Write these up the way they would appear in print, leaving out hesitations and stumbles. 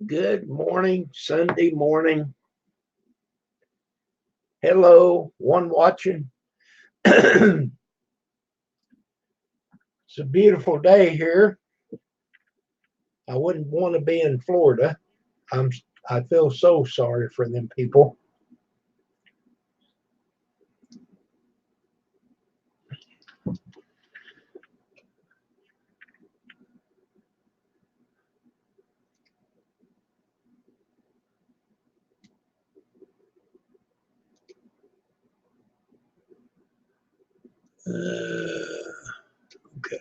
Good morning, Sunday morning. Hello, one watching. It's a beautiful day here. I wouldn't want to be in Florida. I'm I feel so sorry for them people. Okay.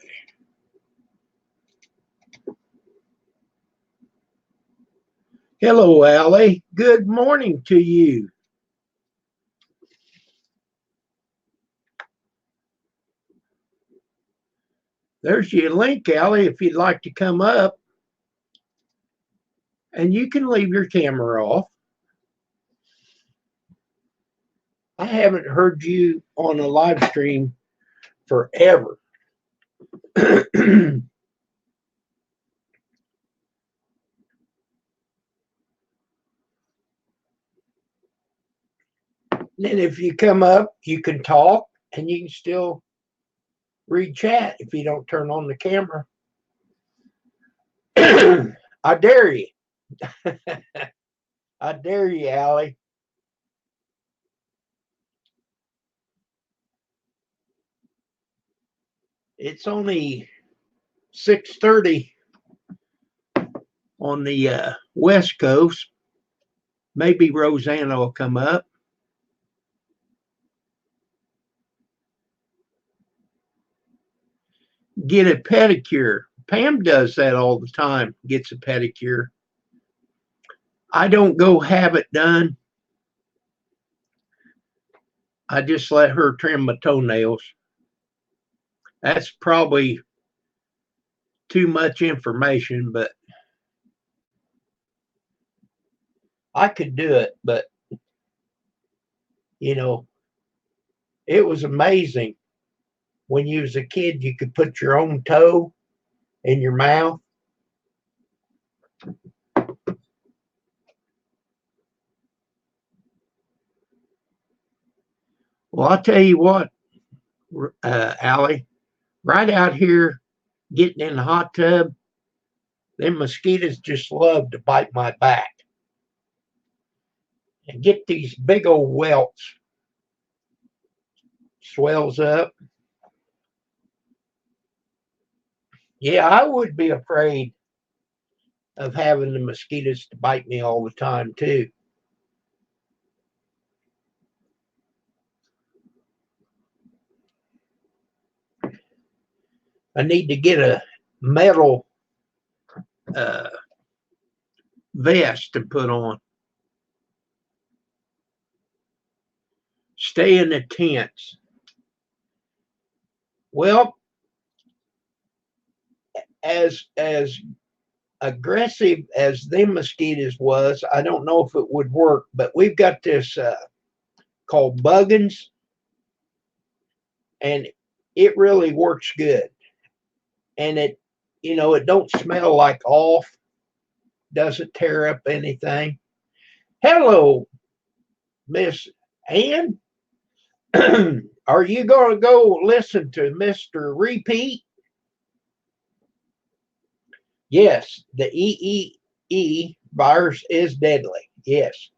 Hello, Allie. Good morning to you. There's your link, Allie, if you'd like to come up. And you can leave your camera off. I haven't heard you on a live stream forever. Then if you come up, you can talk and you can still read chat if you don't turn on the camera. I dare you. I dare you, Allie. It's only 6:30 on the West Coast. Maybe Rosanna will come up. Get a pedicure. Pam does that all the time, gets a pedicure. I don't go have it done. I just let her trim my toenails. That's probably too much information, but I could do it. But, you know, it was amazing. When you was a kid, you could put your own toe in your mouth. Well, I'll tell you what, Allie, right out here getting in the hot tub, them mosquitoes just love to bite my back and get these big old welts, swells up. Yeah, I would be afraid of having the mosquitoes to bite me all the time, too. I need to get a metal uh, vest to put on. Stay in the tents. Well, as aggressive as them mosquitoes was, I don't know if it would work, but we've got this called Buggins, and it really works good. And it don't smell like off, doesn't tear up anything. Hello, Miss Ann. Are you going to go listen to Mr. Repeat? Yes, the EEE virus is deadly. Yes.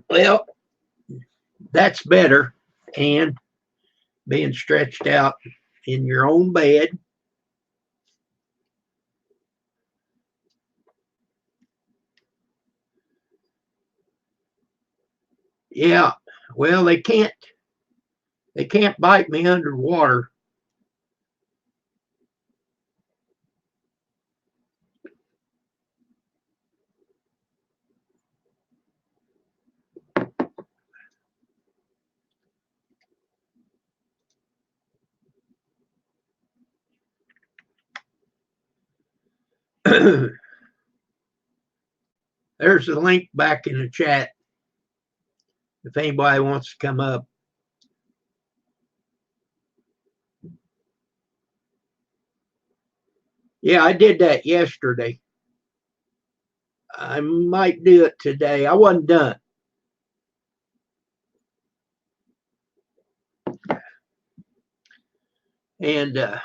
Well, that's better. And being stretched out in your own bed. Yeah. Well, they can't bite me underwater. There's a link back in the chat if anybody wants to come up. Yeah, I did that yesterday. I might do it today. I wasn't done. And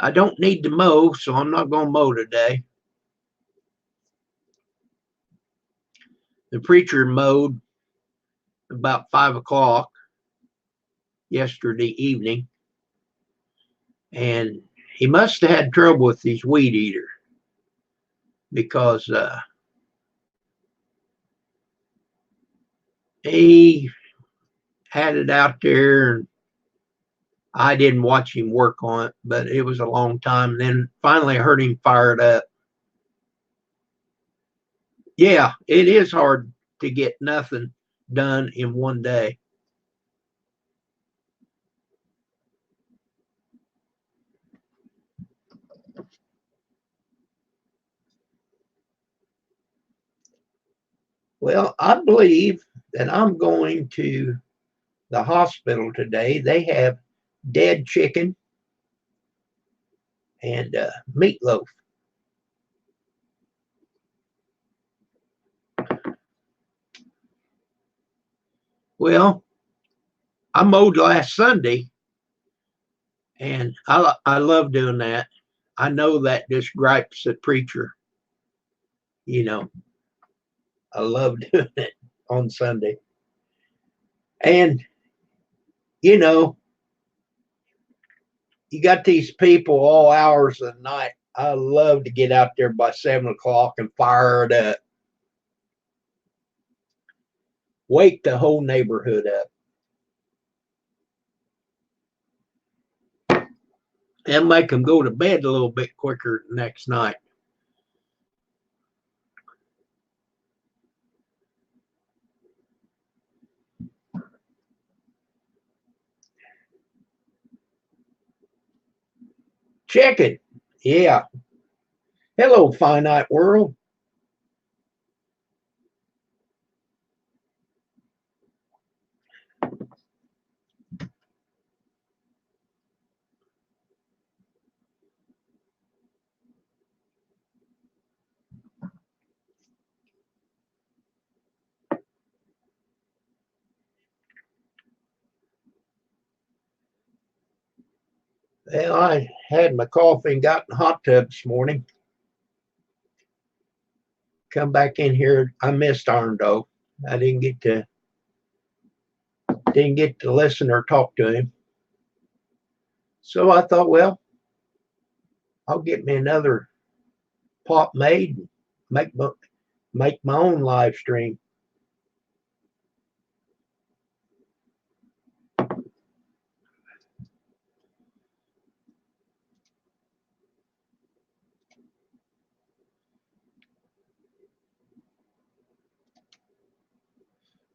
I don't need to mow, so I'm not going to mow today. The preacher mowed about 5 o'clock yesterday evening, and he must have had trouble with these weed eaters because he had it out there, and I didn't watch him work on it, but it was a long time. And then finally I heard him fire it up. Yeah, it is hard to get nothing done in one day. Well, I believe that I'm going to the hospital today. They have dead chicken and meatloaf. Well, I mowed last Sunday, and I love doing that. I know that just gripes the preacher. You know, I love doing it on Sunday. And, you know, you got these people all hours of the night. I love to get out there by 7 o'clock and fire it up. Wake the whole neighborhood up. And make them go to bed a little bit quicker the next night. Chicken. Yeah. Hello, finite world. Well, I had my coffee and got in the hot tub this morning. Come back in here. I missed Arndo. I didn't get to listen or talk to him. So I thought, well, I'll get me another pot made and make my own live stream.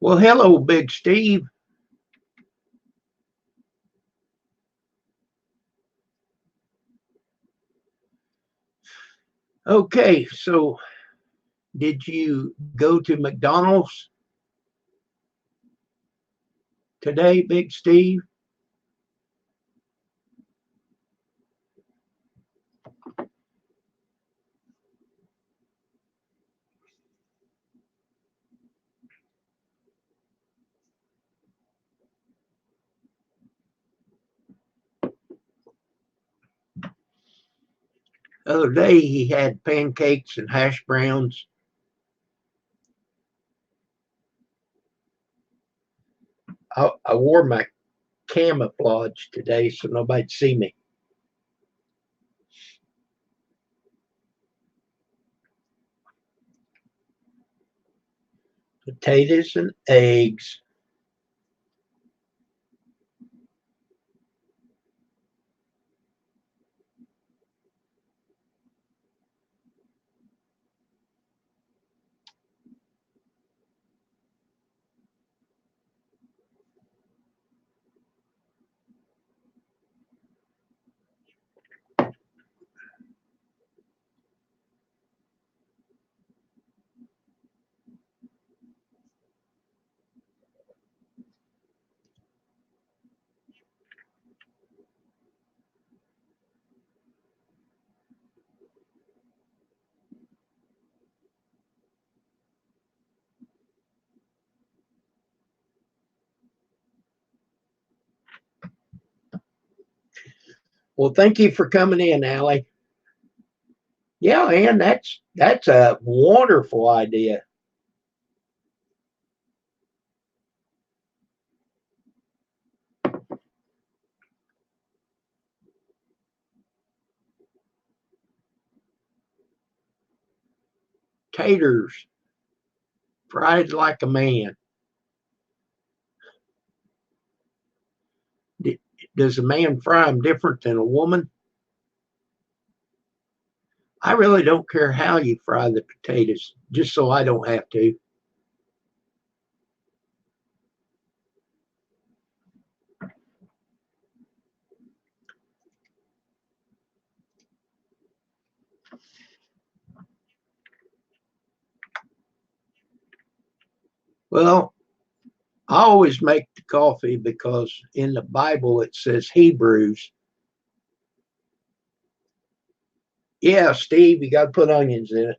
Well, hello, Big Steve. Okay, so did you go to McDonald's today, Big Steve? The other day he had pancakes and hash browns. I wore my camouflage today so nobody'd see me. Potatoes and eggs. Well, thank you for coming in, Allie. Yeah, Ann, that's a wonderful idea. Taters fried like a man. Does a man fry them different than a woman? I really don't care how you fry the potatoes, just so I don't have to. Well, I always make the coffee because in the Bible it says Hebrews. Yeah, Steve, you got to put onions in it.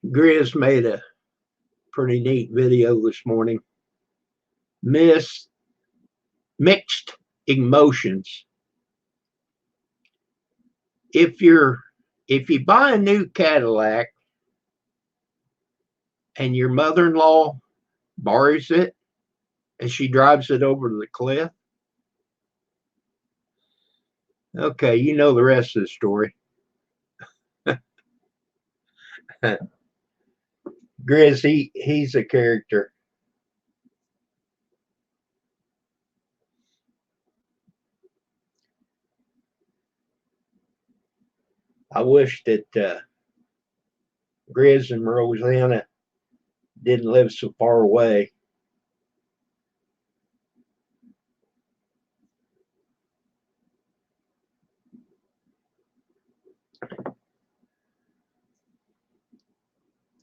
Grizz made a pretty neat video this morning. Mixed emotions. If you buy a new Cadillac and your mother-in-law borrows it and she drives it over the cliff, okay, you know the rest of the story. Grizz, he's a character. I wish that Grizz and Rosanna didn't live so far away.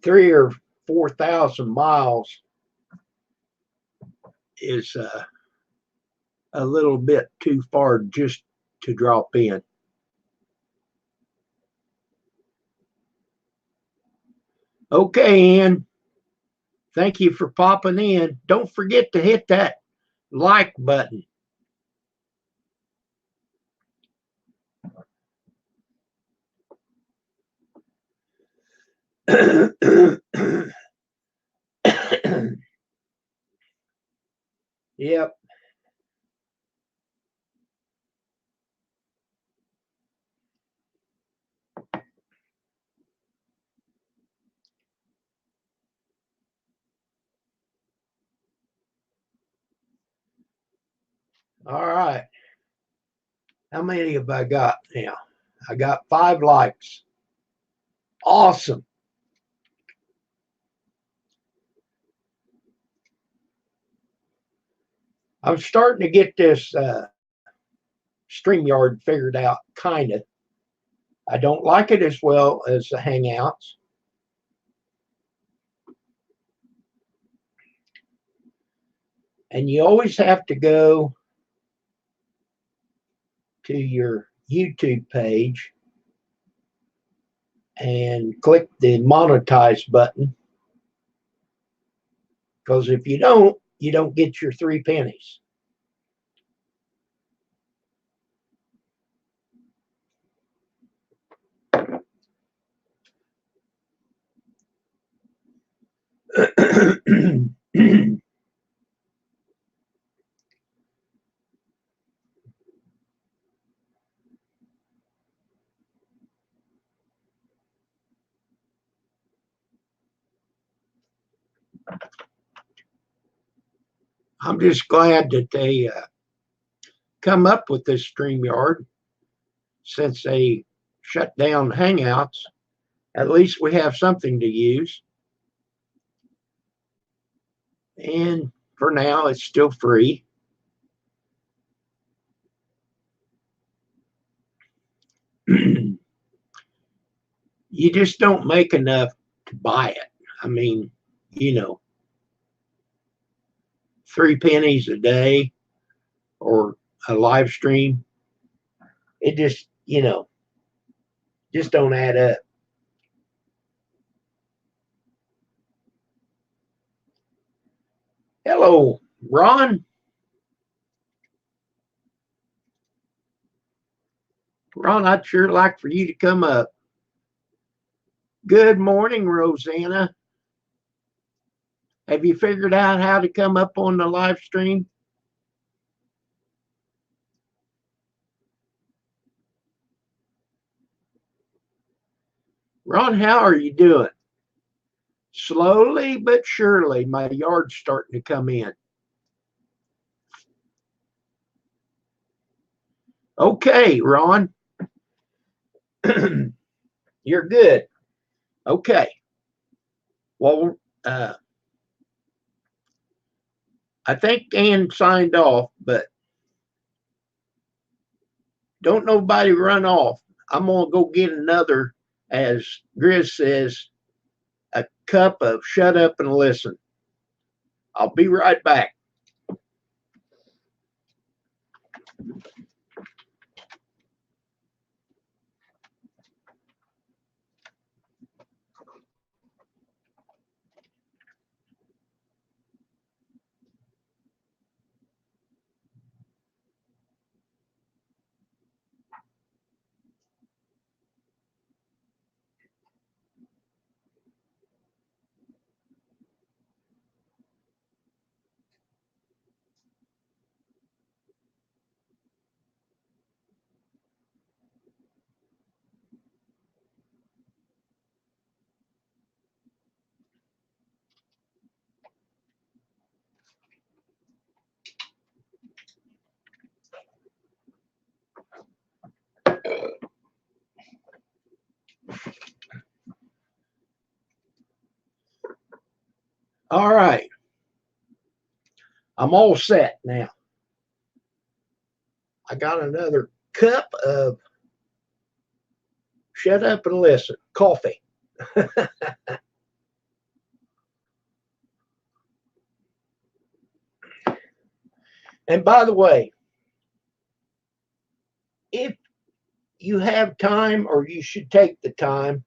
Three or 4,000 miles is a little bit too far just to drop in. Okay, Ann. Thank you for popping in. Don't forget to hit that like button. Yep. All right. How many have I got now? I got 5 likes. Awesome. I'm starting to get this StreamYard figured out, kind of. I don't like it as well as the Hangouts. And you always have to go to your YouTube page and click the monetize button. Because if you don't get your 3 pennies. I'm just glad that they come up with this StreamYard since they shut down Hangouts. At least we have something to use. And for now, it's still free. You just don't make enough to buy it. I mean, 3 pennies a day or a live stream. It just don't add up. Hello, Ron. Ron, I'd sure like for you to come up. Good morning, Rosanna. Have you figured out how to come up on the live stream? Ron, how are you doing? Slowly but surely, my yard's starting to come in. Okay, Ron. You're good. Okay. Well, I think Ann signed off, but don't nobody run off. I'm going to go get another, as Grizz says, a cup of shut up and listen. I'll be right back. All right. I'm all set now. I got another cup of shut up and listen coffee. And by the way, if you have time, or you should take the time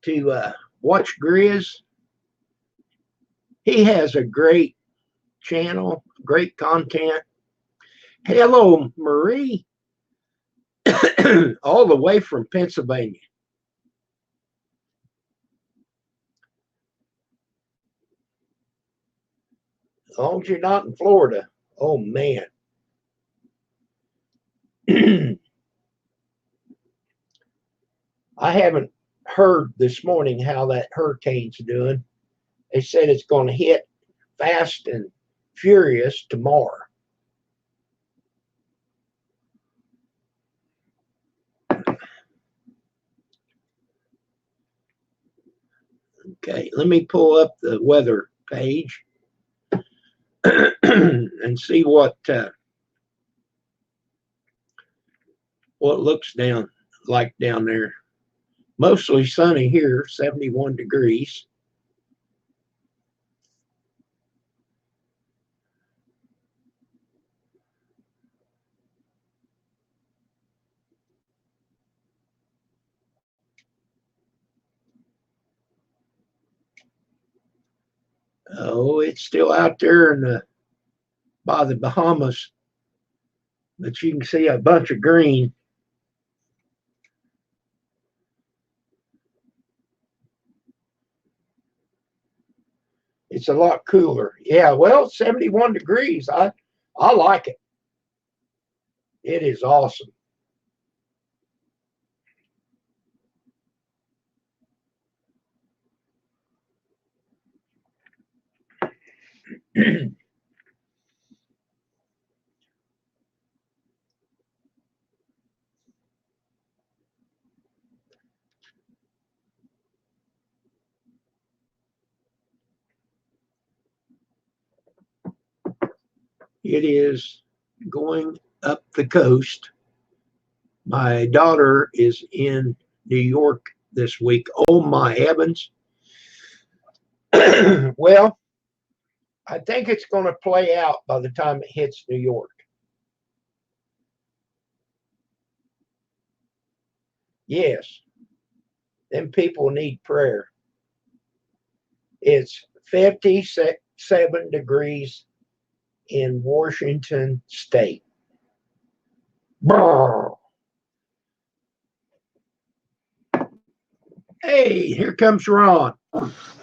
to watch Grizz, he has a great channel, great content. Hello, Marie, all the way from Pennsylvania. As long as you're not in Florida. Oh, man. I haven't heard this morning how that hurricane's doing. They said it's going to hit fast and furious tomorrow. Okay, let me pull up the weather page and see what it looks like down there. Mostly sunny here, 71 degrees. Oh, it's still out there by the Bahamas, but you can see a bunch of green. It's a lot cooler. Yeah, well, 71 degrees. I like it. It is awesome. It is going up the coast. My daughter is in New York this week. Oh my heavens. Well, I think it's going to play out by the time it hits New York. Yes, them people need prayer. It's 57 degrees in Washington State. Brr. Hey, here comes Ron.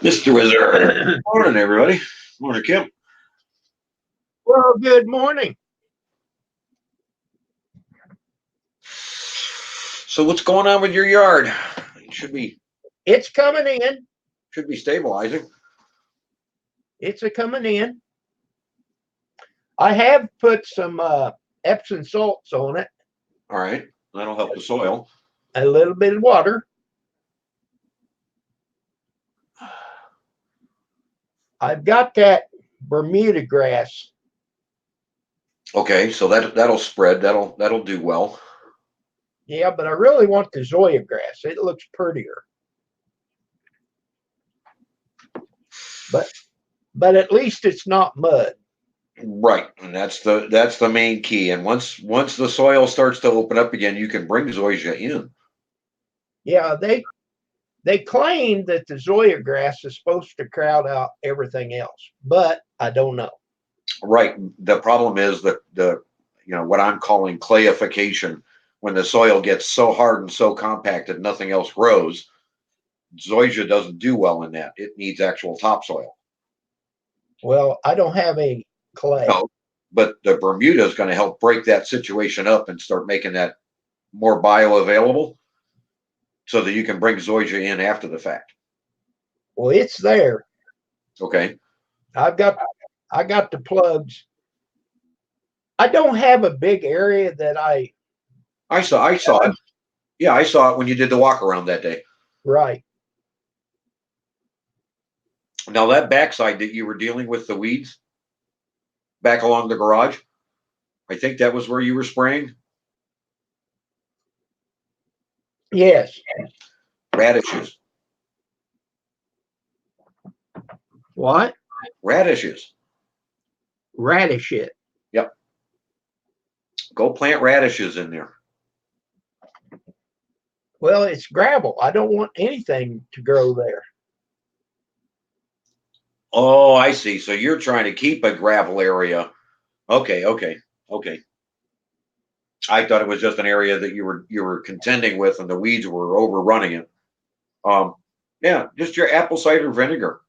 Mr. Wizard. Morning, everybody. Morning, Kim. Well, good morning. So what's going on with your yard? It should be It's coming in. stabilizing. It's a coming in. I have put some Epsom salts on it, All right. That'll help the soil. a little bit of water. I've got that Bermuda grass. Okay, so that'll spread. That'll do well. Yeah, but I really want the Zoya grass. It looks prettier. But at least it's not mud. Right. And that's the main key. And once the soil starts to open up again, you can bring zoysia in. Yeah, they claim that the Zoya grass is supposed to crowd out everything else, but I don't know. Right. The problem is that the what I'm calling clayification, when the soil gets so hard and so compacted, nothing else grows. Zoysia doesn't do well in that. It needs actual topsoil. Well, I don't have any clay. No, but the Bermuda is going to help break that situation up and start making that more bioavailable so that you can bring zoysia in after the fact. Well, it's there. Okay. I got the plugs. I don't have a big area that I saw it. Yeah, I saw it when you did the walk around that day. right. Now that backside that you were dealing with the weeds back along the garage, I think that was where you were spraying. Yes. Radishes. What? Radishes. Radish it. Yep. Go plant radishes in there. Well, it's gravel. I don't want anything to grow there. Oh, I see. So you're trying to keep a gravel area. Okay. I thought it was just an area that you were contending with, and the weeds were overrunning it. Yeah, just your apple cider vinegar.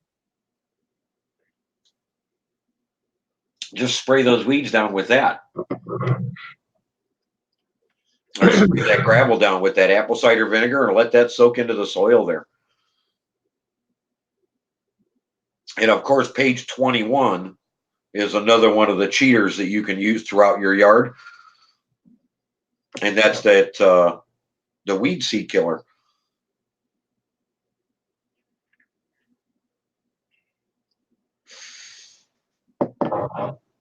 Just spray those weeds down with that. Or spray that gravel down with that apple cider vinegar and let that soak into the soil there. And of course, page 21 is another one of the cheaters that you can use throughout your yard. And that's the weed seed killer.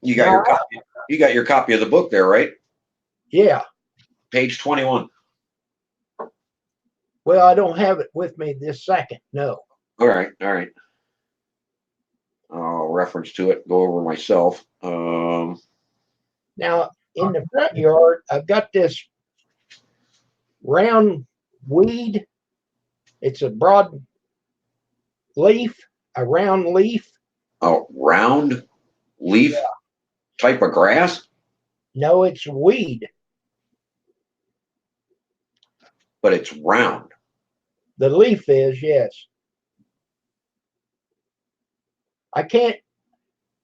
You got your copy of the book there, right? Yeah. Page 21. Well, I don't have it with me this second. No. All right. I'll reference to it, go over myself. Now, in the front yard, I've got this round weed. It's a broad leaf, a round leaf. A round leaf type of grass? No, it's weed. But it's round. The leaf is, yes. I can't.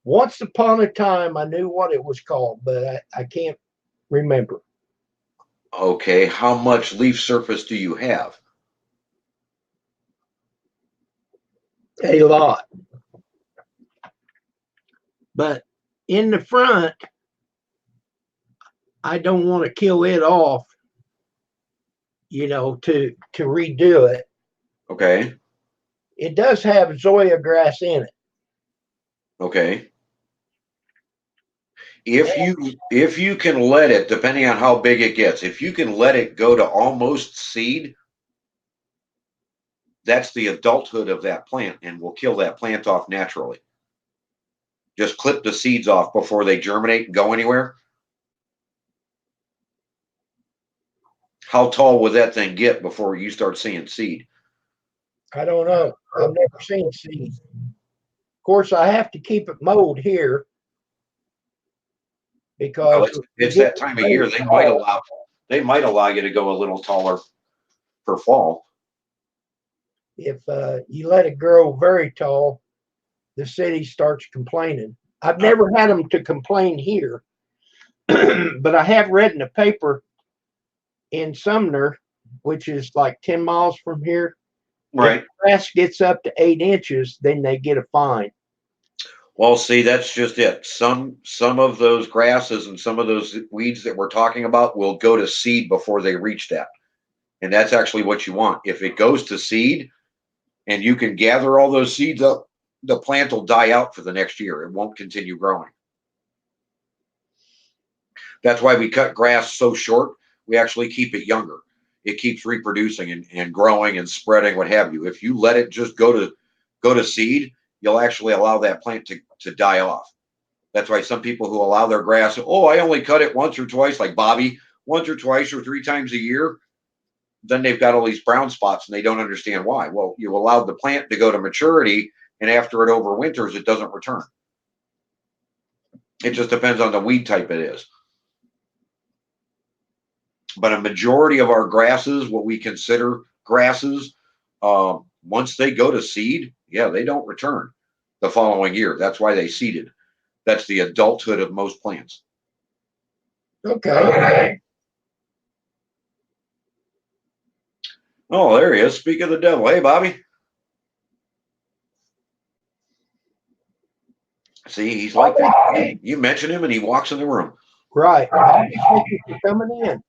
Once upon a time, I knew what it was called, but I can't remember. Okay, how much leaf surface do you have? A lot. But in the front, I don't want to kill it off, to redo it. Okay. It does have Zoya grass in it. Okay. if you can let it, depending on how big it gets, if you can let it go to almost seed, that's the adulthood of that plant and will kill that plant off naturally. Just clip the seeds off before they germinate and go anywhere. How tall would that thing get before you start seeing seed? I don't know. I've never seen seed. Of course, I have to keep it mowed here Well, because it's that time of year. They might allow you to go a little taller for fall. if you let it grow very tall, the city starts complaining. I've never had them to complain here, but I have read in the paper in Sumner, which is like 10 miles from here. Right. If grass gets up to 8 inches, then they get a fine. Well, see, that's just it. Some of those grasses and some of those weeds that we're talking about will go to seed before they reach that. And that's actually what you want. If it goes to seed and you can gather all those seeds up, the plant will die out for the next year. It won't continue growing. That's why we cut grass so short. We actually keep it younger. It keeps reproducing and growing and spreading, what have you. If you let it just go to seed, you'll actually allow that plant to die off. That's why some people who allow their grass, oh, I only cut it once or twice, like Bobby, once or twice or 3 times a year. Then they've got all these brown spots and they don't understand why. Well, you allowed the plant to go to maturity, and after it overwinters, it doesn't return. It just depends on the weed type it is. But a majority of our grasses, what we consider grasses, once they go to seed, yeah, they don't return the following year. That's why they seeded. That's the adulthood of most plants. Okay. Oh, there he is. Speak of the devil. Hey, Bobby. See, he's like that. You mention him and he walks in the room. Right. Thank you for coming in.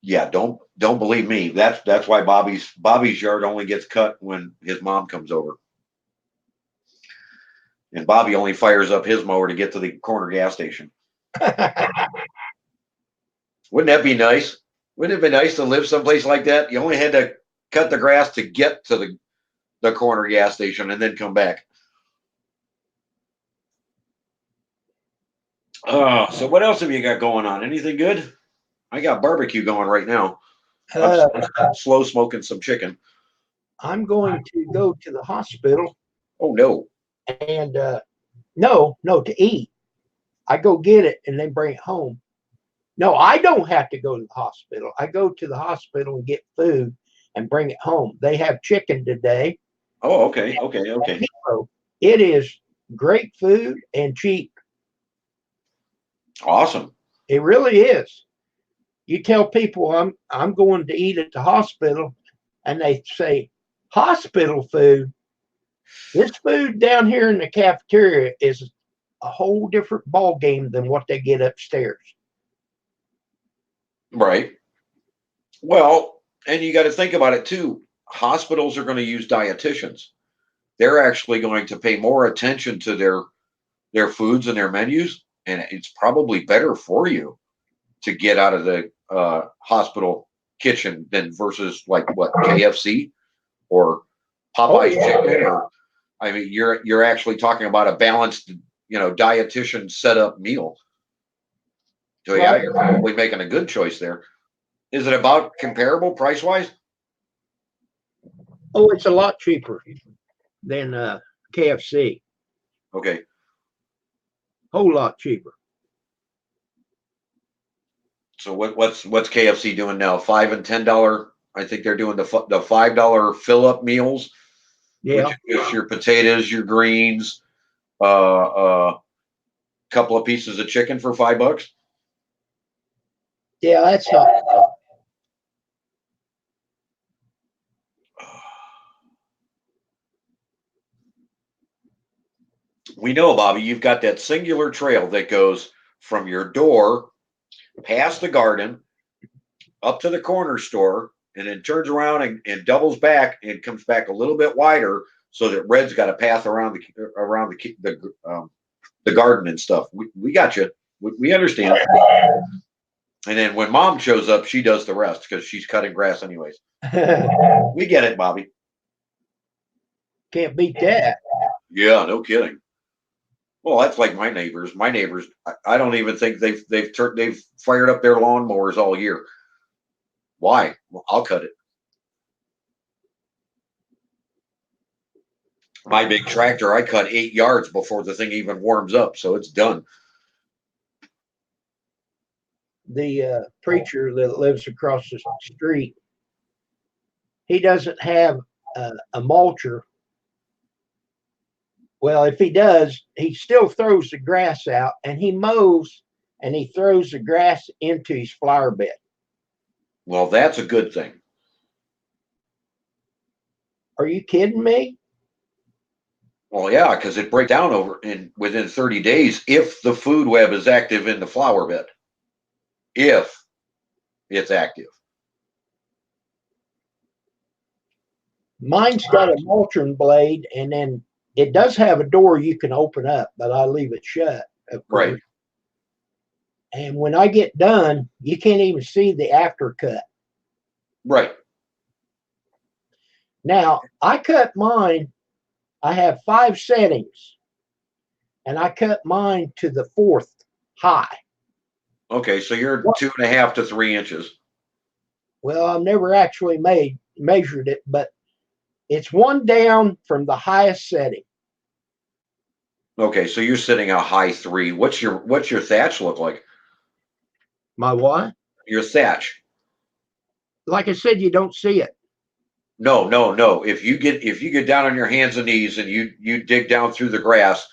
Yeah, don't believe me. That's why Bobby's yard only gets cut when his mom comes over. And Bobby only fires up his mower to get to the corner gas station. Wouldn't that be nice? Wouldn't it be nice to live someplace like that? You only had to cut the grass to get to the corner gas station and then come back. So what else have you got going on? Anything good? I got barbecue going right now. I'm slow smoking some chicken. I'm going to go to the hospital. Oh no. And no, to eat. I go get it and then bring it home. No, I don't have to go to the hospital. I go to the hospital and get food and bring it home. They have chicken today. Oh, okay. It is great food and cheap. Awesome. It really is. You tell people I'm going to eat at the hospital, and they say, hospital food? This food down here in the cafeteria is a whole different ball game than what they get upstairs. Right. Well, and you got to think about it too. Hospitals are going to use dietitians. They're actually going to pay more attention to their foods and their menus, and it's probably better for you to get out of the hospital kitchen than versus like what KFC or Popeye's chicken. Or I mean, you're actually talking about a balanced, dietitian set up meal. So yeah, you're probably making a good choice there. Is it about comparable price wise? Oh, it's a lot cheaper than KFC. Okay. Whole lot cheaper. So what's KFC doing now? $5 and $10. I think they're doing the $5 fill up meals. Yeah. Which is your potatoes, your greens, couple of pieces of chicken for $5. Yeah, that's not. We know, Bobby, you've got that singular trail that goes from your door past the garden up to the corner store and then turns around and doubles back and comes back a little bit wider so that red's got a path around the garden and stuff. We got you. We understand. And then when mom shows up, she does the rest because she's cutting grass anyways. We get it, Bobby. Can't beat that. Yeah, no kidding. Well, that's like my neighbors. My neighbors, I don't even think they've fired up their lawnmowers all year. Why? Well, I'll cut it. My big tractor, I cut 8 yards before the thing even warms up, so it's done. The preacher that lives across the street, he doesn't have a mulcher. Well, if he does, he still throws the grass out, and he mows and he throws the grass into his flower bed. Well, that's a good thing. Are you kidding me? Well, yeah, because it breaks down within 30 days if the food web is active in the flower bed. If it's active. Mine's got a mulching blade, and then it does have a door you can open up, but I leave it shut, of course. Right. And when I get done, you can't even see the aftercut. Right. Now, I cut mine. I have 5 settings, and I cut mine to the 4th high. Okay, so you're 2.5 to 3 inches. Well, I've never actually measured it, but it's one down from the highest setting. Okay, so you're sitting a high 3. What's your thatch look like? My what? Your thatch. Like I said, you don't see it. No. If you get down on your hands and knees and you dig down through the grass,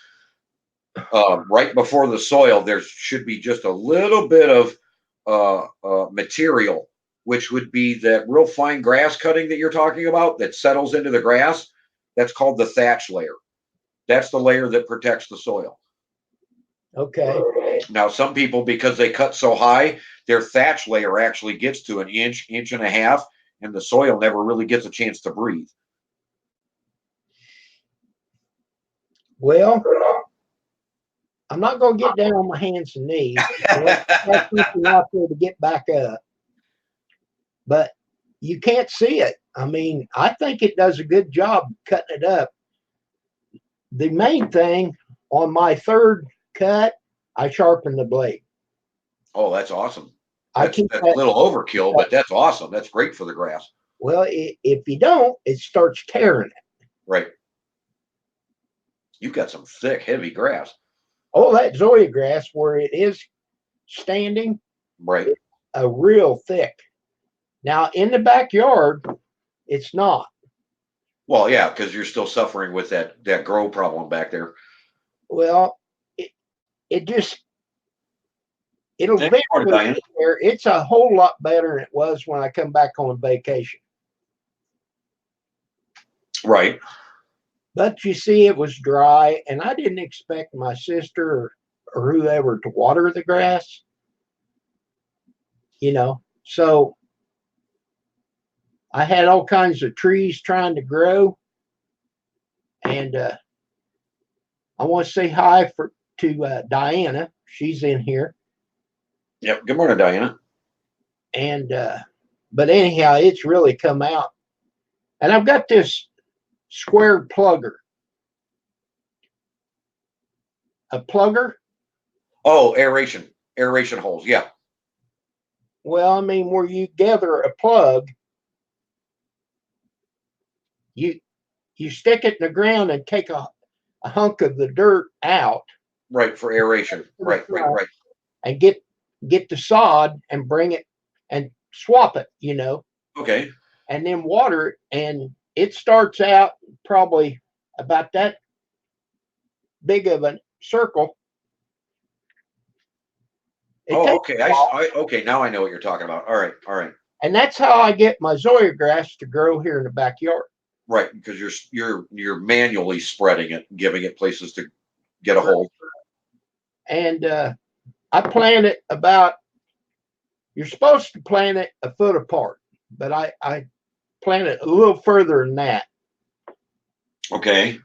right before the soil, there should be just a little bit of material, which would be that real fine grass cutting that you're talking about that settles into the grass. That's called the thatch layer. That's the layer that protects the soil. Okay. Now, some people, because they cut so high, their thatch layer actually gets to an inch and a half, and the soil never really gets a chance to breathe. Well, I'm not going to get down on my hands and knees. That's something out there to get back up. But you can't see it. I mean, I think it does a good job cutting it up. The main thing on my 3rd cut, I sharpen the blade. Oh, that's awesome. That's a little overkill, but that's awesome. That's great for the grass. Well, if you don't, it starts tearing it. Right. You've got some thick, heavy grass. Oh, that Zoysia grass, where it is standing, right, a real thick. Now, in the backyard, it's not. Well, yeah, because you're still suffering with that grow problem back there. Well, it'll vary there. It's a whole lot better than it was when I come back on vacation. Right. But you see, it was dry, and I didn't expect my sister or whoever to water the grass. So I had all kinds of trees trying to grow. And I want to say hi to Diana. She's in here. Yep. Good morning, Diana. And but anyhow, it's really come out. And I've got this squared plugger. A plugger? Oh, aeration holes. Yeah. Well, I mean, where you gather a plug, you stick it in the ground and take a hunk of the dirt out. Right, for aeration. Right. And get the sod and bring it and swap it, Okay. And then water it, and it starts out probably about that big of a circle. Okay. Okay. Now I know what you're talking about. All right. And that's how I get my Zoysia grass to grow here in the backyard. Right, because you're manually spreading it, giving it places to get a hold. And I plant it you're supposed to plant it a foot apart, but I planted a little further than that. Okay.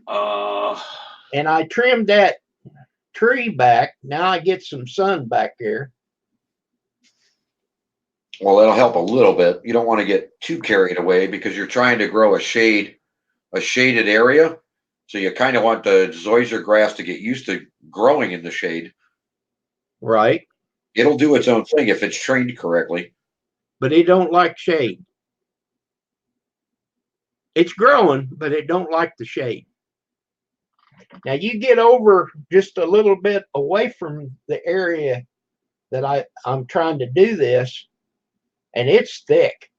And I trimmed that tree back. Now I get some sun back there. Well, that'll help a little bit. You don't want to get too carried away because you're trying to grow a shaded area. So you kind of want the zoysia grass to get used to growing in the shade. Right. It'll do its own thing if it's trained correctly. But it don't like shade. It's growing, but it don't like the shade. Now you get over just a little bit away from the area that I'm trying to do this, and it's thick.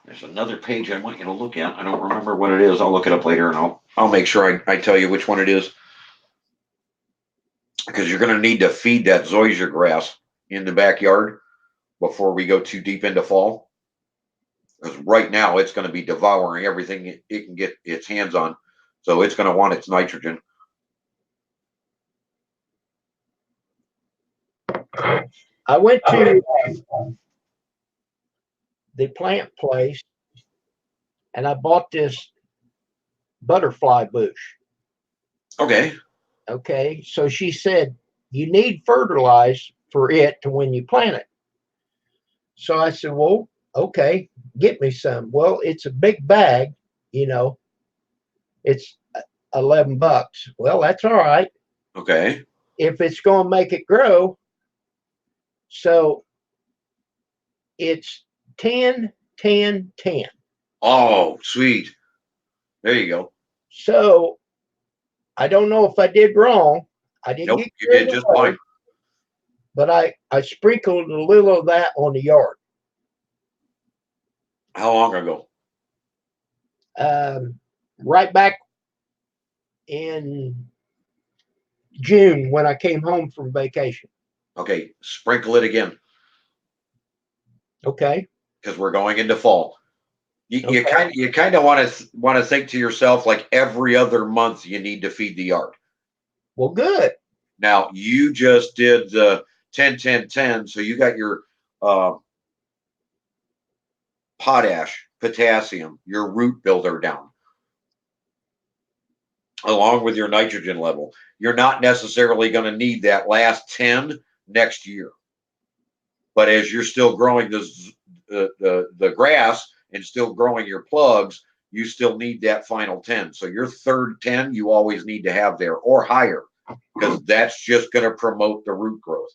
There's another page I want you to look at. I don't remember what it is. I'll look it up later, and I'll make sure I tell you which one it is. Because you're going to need to feed that zoysia grass in the backyard before we go too deep into fall. Because right now it's going to be devouring everything it can get its hands on. So it's going to want its nitrogen. I went to the plant place and I bought this butterfly bush. Okay. Okay. So she said, you need fertilize for it to when you plant it. So I said, well, okay, get me some. Well, it's a big bag, it's $11. Well, that's all right. Okay. If it's going to make it grow. So it's 10, 10, 10. Oh, sweet. There you go. So I don't know if I did wrong. I didn't Nope, get you did just fine. But I sprinkled a little of that on the yard. How long ago? Right back in June when I came home from vacation. Okay, sprinkle it again. Okay. Because we're going into fall. You Okay. kind of want to think to yourself like every other month you need to feed the yard. Well, good. Now you just did the 10, 10, 10, so you got your potash, potassium, your root builder down, along with your nitrogen level. You're not necessarily going to need that last 10 next year. But as you're still growing the grass and still growing your plugs, you still need that final 10. So your third 10 you always need to have there or higher, because that's just going to promote the root growth.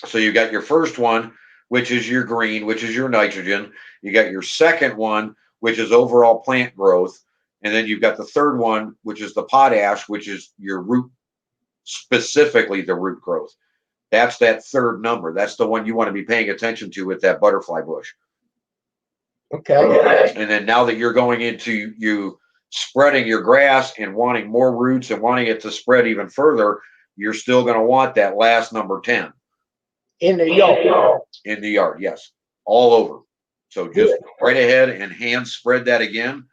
So you got your first one, which is your green, which is your nitrogen. You got your second one, which is overall plant growth. And then you've got the third one, which is the potash, which is your root, specifically the root growth. That's that third number. That's the one you want to be paying attention to with that butterfly bush. Okay. And then now that you're going into you spreading your grass and wanting more roots and wanting it to spread even further, you're still going to want that last number 10. In the yard. In the yard, yes. All over. So just go right ahead and hand spread that again.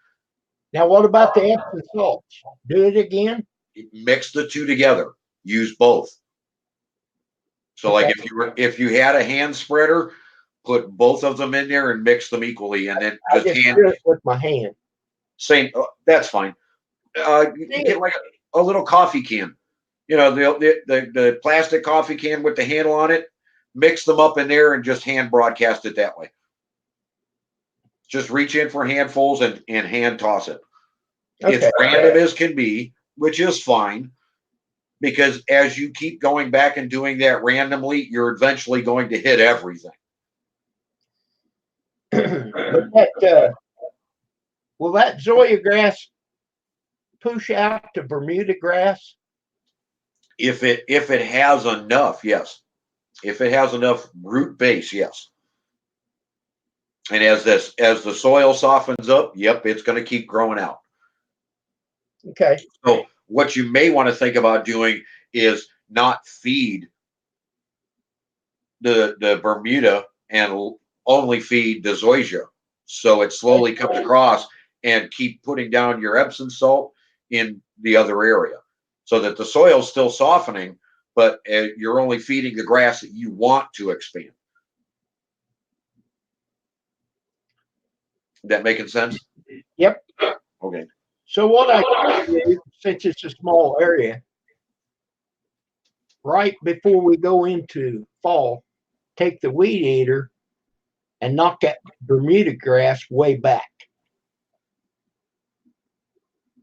Now, what about the Epsom salts? Do it again? Mix the two together. Use both. So Okay. like if you had a hand spreader, put both of them in there and mix them equally, and then I just do it with my hand. Same. That's fine. Get like a little coffee can. You know, the plastic coffee can with the handle on it. Mix them up in there and just hand broadcast it that way. Just reach in for handfuls and hand toss it. Okay. It's random as can be, which is fine, because as you keep going back and doing that randomly, you're eventually going to hit everything. Will that Zoysia grass push out to Bermuda grass? If it has enough, yes. If it has enough root base, yes. And as the soil softens up, yep, it's going to keep growing out. Okay. So what you may want to think about doing is not feed the Bermuda and only feed the zoysia. So it slowly comes across and keep putting down your Epsom salt in the other area so that the soil's still softening, but you're only feeding the grass that you want to expand. That making sense? Yep. Okay. So what I do, since it's a small area, right before we go into fall, take the weed eater and knock that Bermuda grass way back.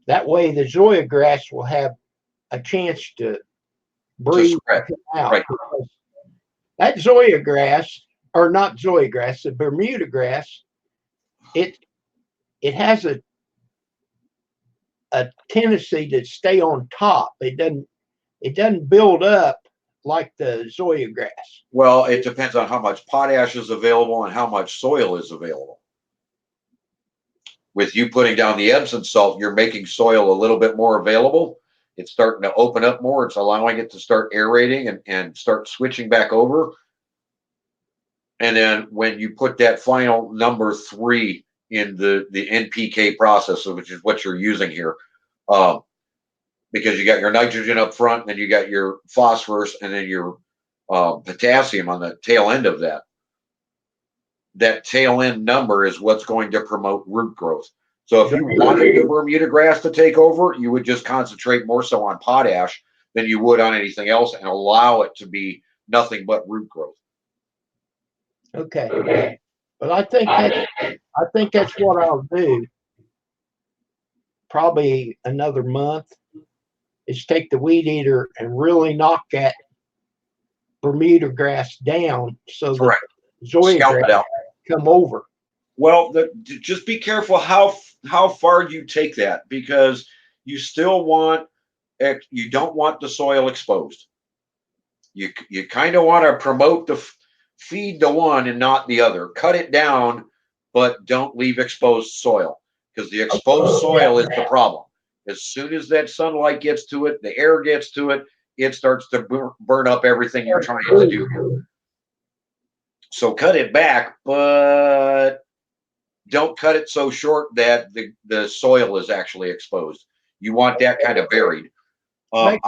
That way the Zoya grass will have a chance to breathe out. Right. That Zoya grass, or not Zoya grass, the Bermuda grass, it has a tendency to stay on top. It doesn't build up like the Zoya grass. Well, it depends on how much potash is available and how much soil is available. With you putting down the Epsom salt, you're making soil a little bit more available. It's starting to open up more. It's allowing it to start aerating and start switching back over. And then when you put that final number 3 in the NPK process, which is what you're using here, because you got your nitrogen up front, and then you got your phosphorus, and then your potassium on the tail end of that. That tail end number is what's going to promote root growth. So if you wanted the Bermuda grass to take over, you would just concentrate more so on potash than you would on anything else and allow it to be nothing but root growth. Okay. But I think that's what I'll do. Probably another month is take the weed eater and really knock that Bermuda grass down so that Zoya grass come over. Well, just be careful how far you take that, because you still you don't want the soil exposed. You kind of want to promote the feed the one and not the other. Cut it down, but don't leave exposed soil, because the exposed soil is the problem. As soon as that sunlight gets to it, the air gets to it, it starts to burn up everything you're trying to do. So cut it back, but don't cut it so short that the soil is actually exposed. You want that kind of buried. I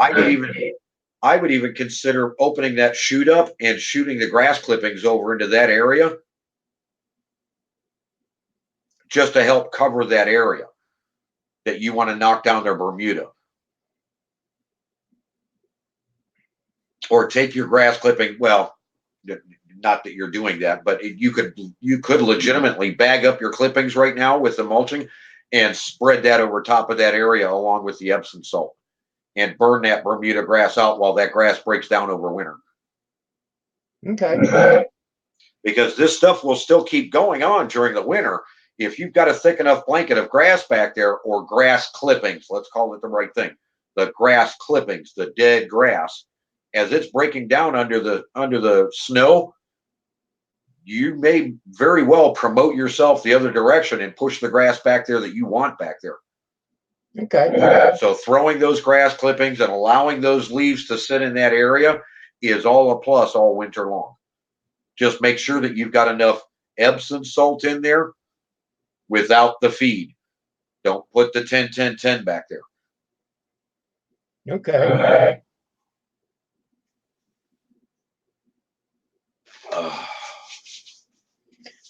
would even consider opening that chute up and shooting the grass clippings over into that area, just to help cover that area that you want to knock down their Bermuda. Or take your grass clipping, well, not that you're doing that, but you could legitimately bag up your clippings right now with the mulching and spread that over top of that area along with the Epsom salt and burn that Bermuda grass out while that grass breaks down over winter. Okay. Because this stuff will still keep going on during the winter. If you've got a thick enough blanket of grass back there, or grass clippings, let's call it the right thing, the grass clippings, the dead grass, as it's breaking down under the snow, you may very well promote yourself the other direction and push the grass back there that you want back there. Okay. So throwing those grass clippings and allowing those leaves to sit in that area is all a plus all winter long. Just make sure that you've got enough Epsom salt in there without the feed. Don't put the 10-10-10 back there. Okay.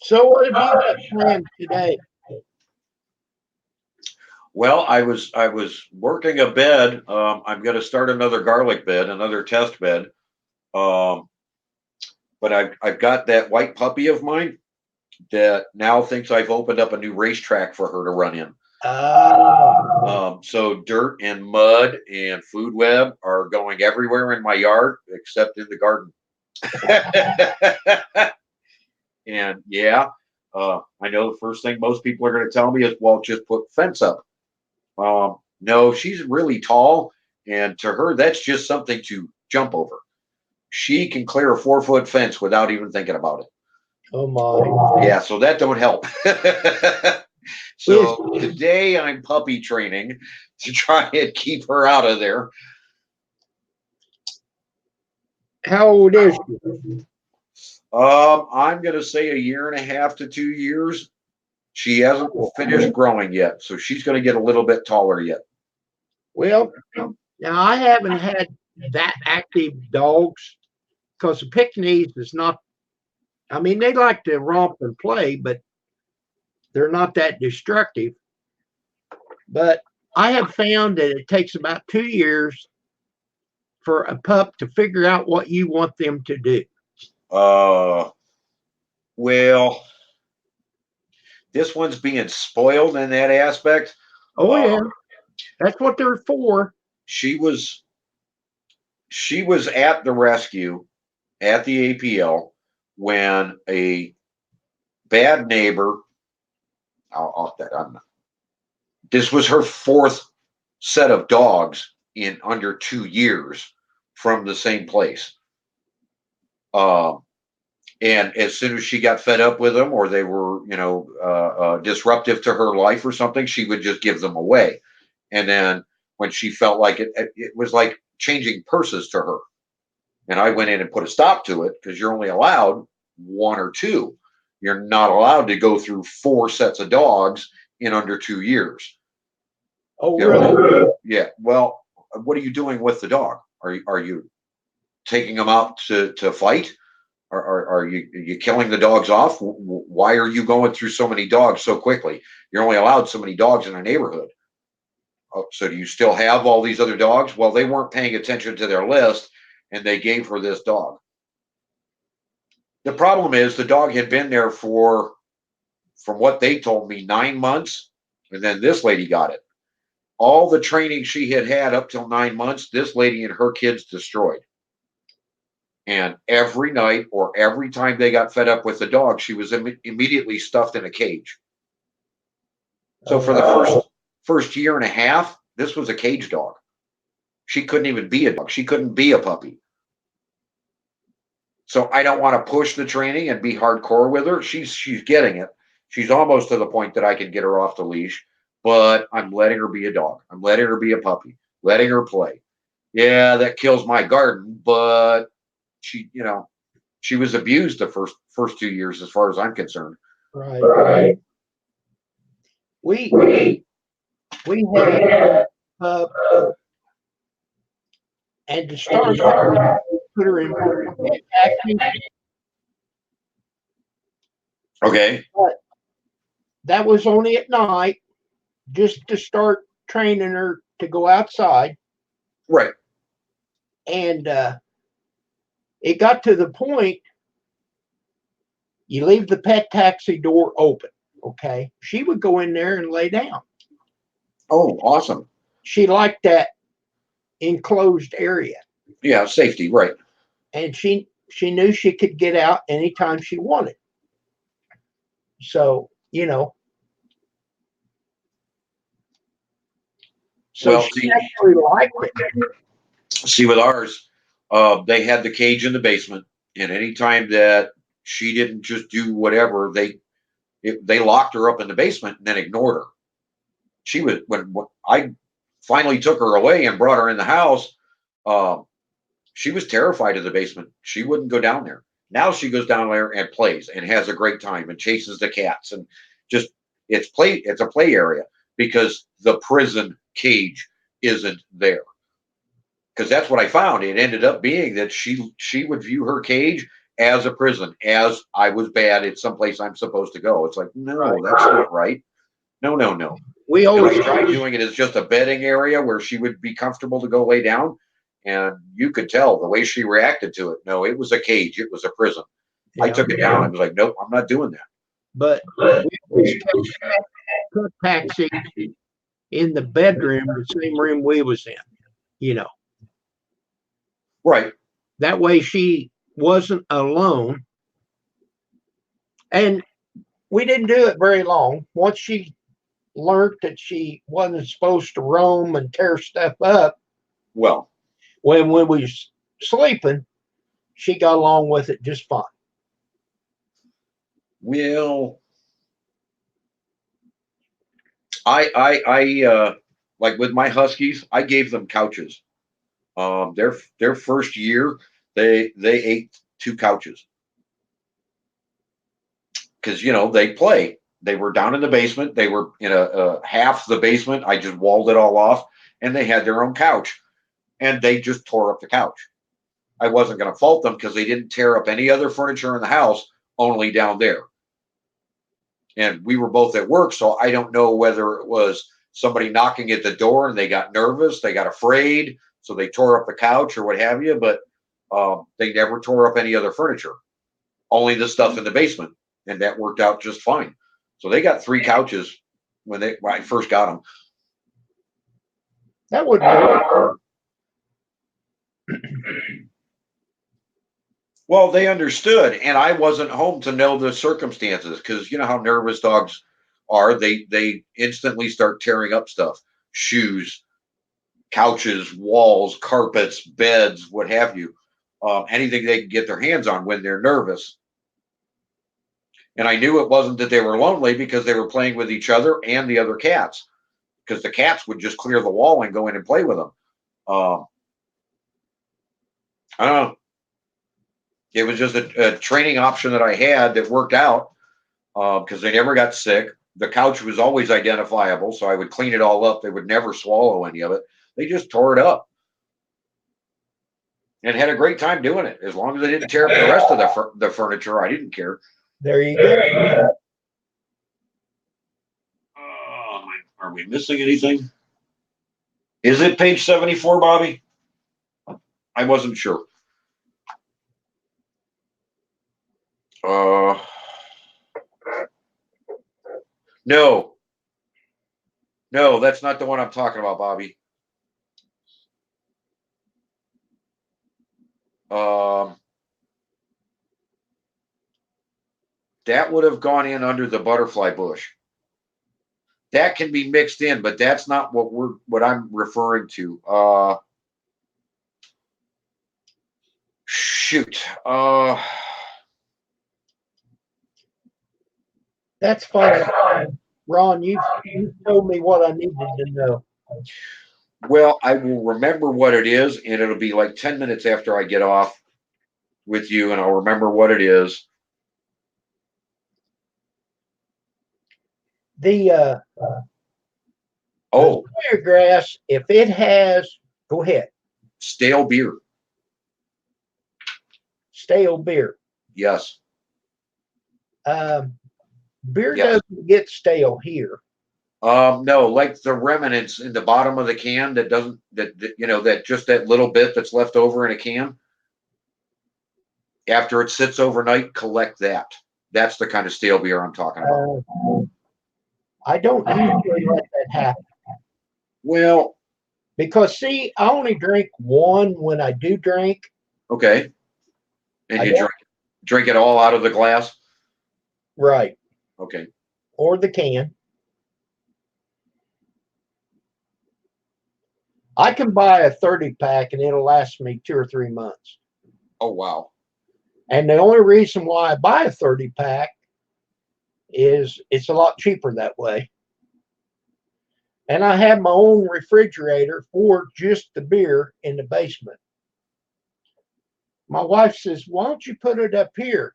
So what have you got planned today? Well, I was working a bed. I'm going to start another garlic bed, another test bed. But I've got that white puppy of mine that now thinks I've opened up a new racetrack for her to run in. So dirt and mud and food web are going everywhere in my yard except in the garden. And yeah, I know the first thing most people are going to tell me is, well, just put fence up. No, she's really tall, and to her, that's just something to jump over. She can clear a 4-foot fence without even thinking about it. Oh my. Yeah, so that don't help. So today I'm puppy training to try and keep her out of there. How old is she? I'm gonna say a year and a half to 2 years. She hasn't finished growing yet, so she's gonna get a little bit taller yet. Well, now I haven't had that active dogs because the Pekingese is not. I mean, they like to romp and play, but they're not that destructive. But I have found that it takes about 2 years for a pup to figure out what you want them to do. Uh, well, this one's being spoiled in that aspect. Oh Uh, yeah, that's what they're for. she was she was at the rescue at the APL when a bad neighbor. This was her fourth set of dogs in under 2 years from the same place. Um, and as soon as she got fed up with them, or they were, disruptive to her life or something, she would just give them away. And then when she felt like it was like changing purses to her. And I went in and put a stop to it because you're only allowed one or two. You're not allowed to go through four sets of dogs in under 2 years. Oh You really? know, yeah. Well, what are you doing with the dog? Are you taking them out to fight? Are you killing the dogs off? Why are you going through so many dogs so quickly? You're only allowed so many dogs in a neighborhood. Oh, so do you still have all these other dogs? Well, they weren't paying attention to their list, and they gave her this dog. The problem is the dog had been there for, from what they told me, 9 months, and then this lady got it. All the training she had had up till 9 months, this lady and her kids destroyed. And every night or every time they got fed up with the dog, she was immediately stuffed in a cage. So Oh for the wow. first year and a half, this was a cage dog. She couldn't even be a dog. She couldn't be a puppy. So I don't want to push the training and be hardcore with her. She's getting it. She's almost to the point that I can get her off the leash, but I'm letting her be a dog. I'm letting her be a puppy, letting her play. Yeah, that kills my garden, but she was abused the first 2 years as far as I'm concerned. Right. Right. We we had a pup, and to start out, put her in acting, Okay. but that was only at night, just to start training her to go outside. Right. And it got to the point you leave the pet taxi door open. Okay. She would go in there and lay down. Oh, awesome. She liked that enclosed area. Yeah, safety. Right. And she knew she could get out anytime she wanted. So, so Well, she actually liked it. see with ours, they had the cage in the basement, and anytime that she didn't just do whatever, they locked her up in the basement and then ignored her. She was when I finally took her away and brought her in the house. Um, she was terrified of the basement. She wouldn't go down there. Now she goes down there and plays and has a great time and chases the cats and just it's a play area because the prison cage isn't there. Because that's what I found. It ended up being that she would view her cage as a prison, as I was bad. It's someplace I'm supposed to go. It's like, Right. no, that's not right. No, no, no. We And I always tried doing it as just a bedding area where she would be comfortable to go lay down. And you could tell the way she reacted to it. No, it was a cage. It was a prison. I yeah. took it down. I was like, nope, I'm not doing that. But we always kept the taxi in the bedroom, the same room we was in, you know. Right. That way she wasn't alone. And we didn't do it very long. Once she learned that she wasn't supposed to roam and tear stuff up Well, when we was sleeping, she got along with it just fine. well, I like with my Huskies, I gave them couches. Their first year, They ate 2 couches because they play. They were down in the basement. They were in a half the basement. I just walled it all off, and they had their own couch, and they just tore up the couch. I wasn't going to fault them because they didn't tear up any other furniture in the house, only down there. And we were both at work, so I don't know whether it was somebody knocking at the door and they got nervous, they got afraid, so they tore up the couch or what have you. But they never tore up any other furniture, only the stuff in the basement, and that worked out just fine. So they got 3 couches when I first got them. That would work. Well, they understood, and I wasn't home to know the circumstances because you know how nervous dogs are. They instantly start tearing up stuff, shoes, couches, walls, carpets, beds, what have you. Anything they can get their hands on when they're nervous. And I knew it wasn't that they were lonely because they were playing with each other and the other cats, because the cats would just clear the wall and go in and play with them. I don't know. It was just a training option that I had that worked out because they never got sick. The couch was always identifiable, so I would clean it all up. They would never swallow any of it. They just tore it up and had a great time doing it. As long as they didn't tear up the rest of the furniture, I didn't care. There you go. Are we missing anything? Is it page 74, Bobby? I wasn't sure. No, that's not the one I'm talking about, Bobby. That would have gone in under the butterfly bush. That can be mixed in, but that's not what I'm referring to. Shoot. That's fine. Ron, you told me what I needed to know. Well, I will remember what it is, and it'll be like 10 minutes after I get off with you, and I'll remember what it is. The Zoysia grass, if it has, go ahead. Stale beer. Stale beer. Yes. Beer doesn't get stale here. No, like the remnants in the bottom of the can that doesn't that just that little bit that's left over in a can. After it sits overnight, collect that. That's the kind of stale beer I'm talking about. I don't usually let that happen. Well, because see, I only drink one when I do drink. Okay. And you drink it all out of the glass? Right. Okay. Or the can. I can buy a 30-pack and it'll last me 2 or 3 months. Oh, wow. And the only reason why I buy a 30-pack is it's a lot cheaper that way. And I have my own refrigerator for just the beer in the basement. My wife says, why don't you put it up here?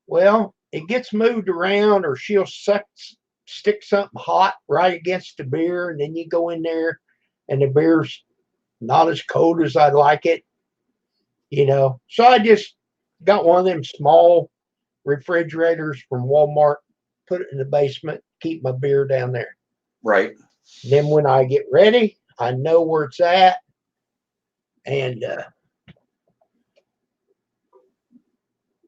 Well, it gets moved around, or she'll stick something hot right against the beer, and then you go in there and the beer's not as cold as I'd like it, So I just got one of them small refrigerators from Walmart, put it in the basement, keep my beer down there. Right. Then when I get ready, I know where it's at. And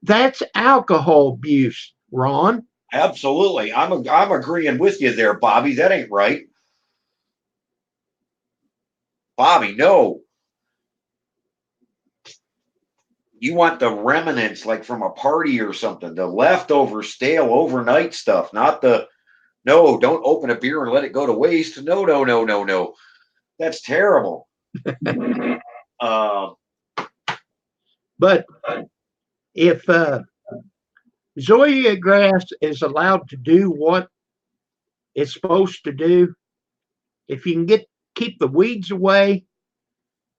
that's alcohol abuse, Ron. Absolutely. I'm agreeing with you there, Bobby. That ain't right. Bobby, no. You want the remnants like from a party or something, the leftover stale overnight stuff, not no, don't open a beer and let it go to waste. No. That's terrible. But if Zoysia grass is allowed to do what it's supposed to do, if you can keep the weeds away,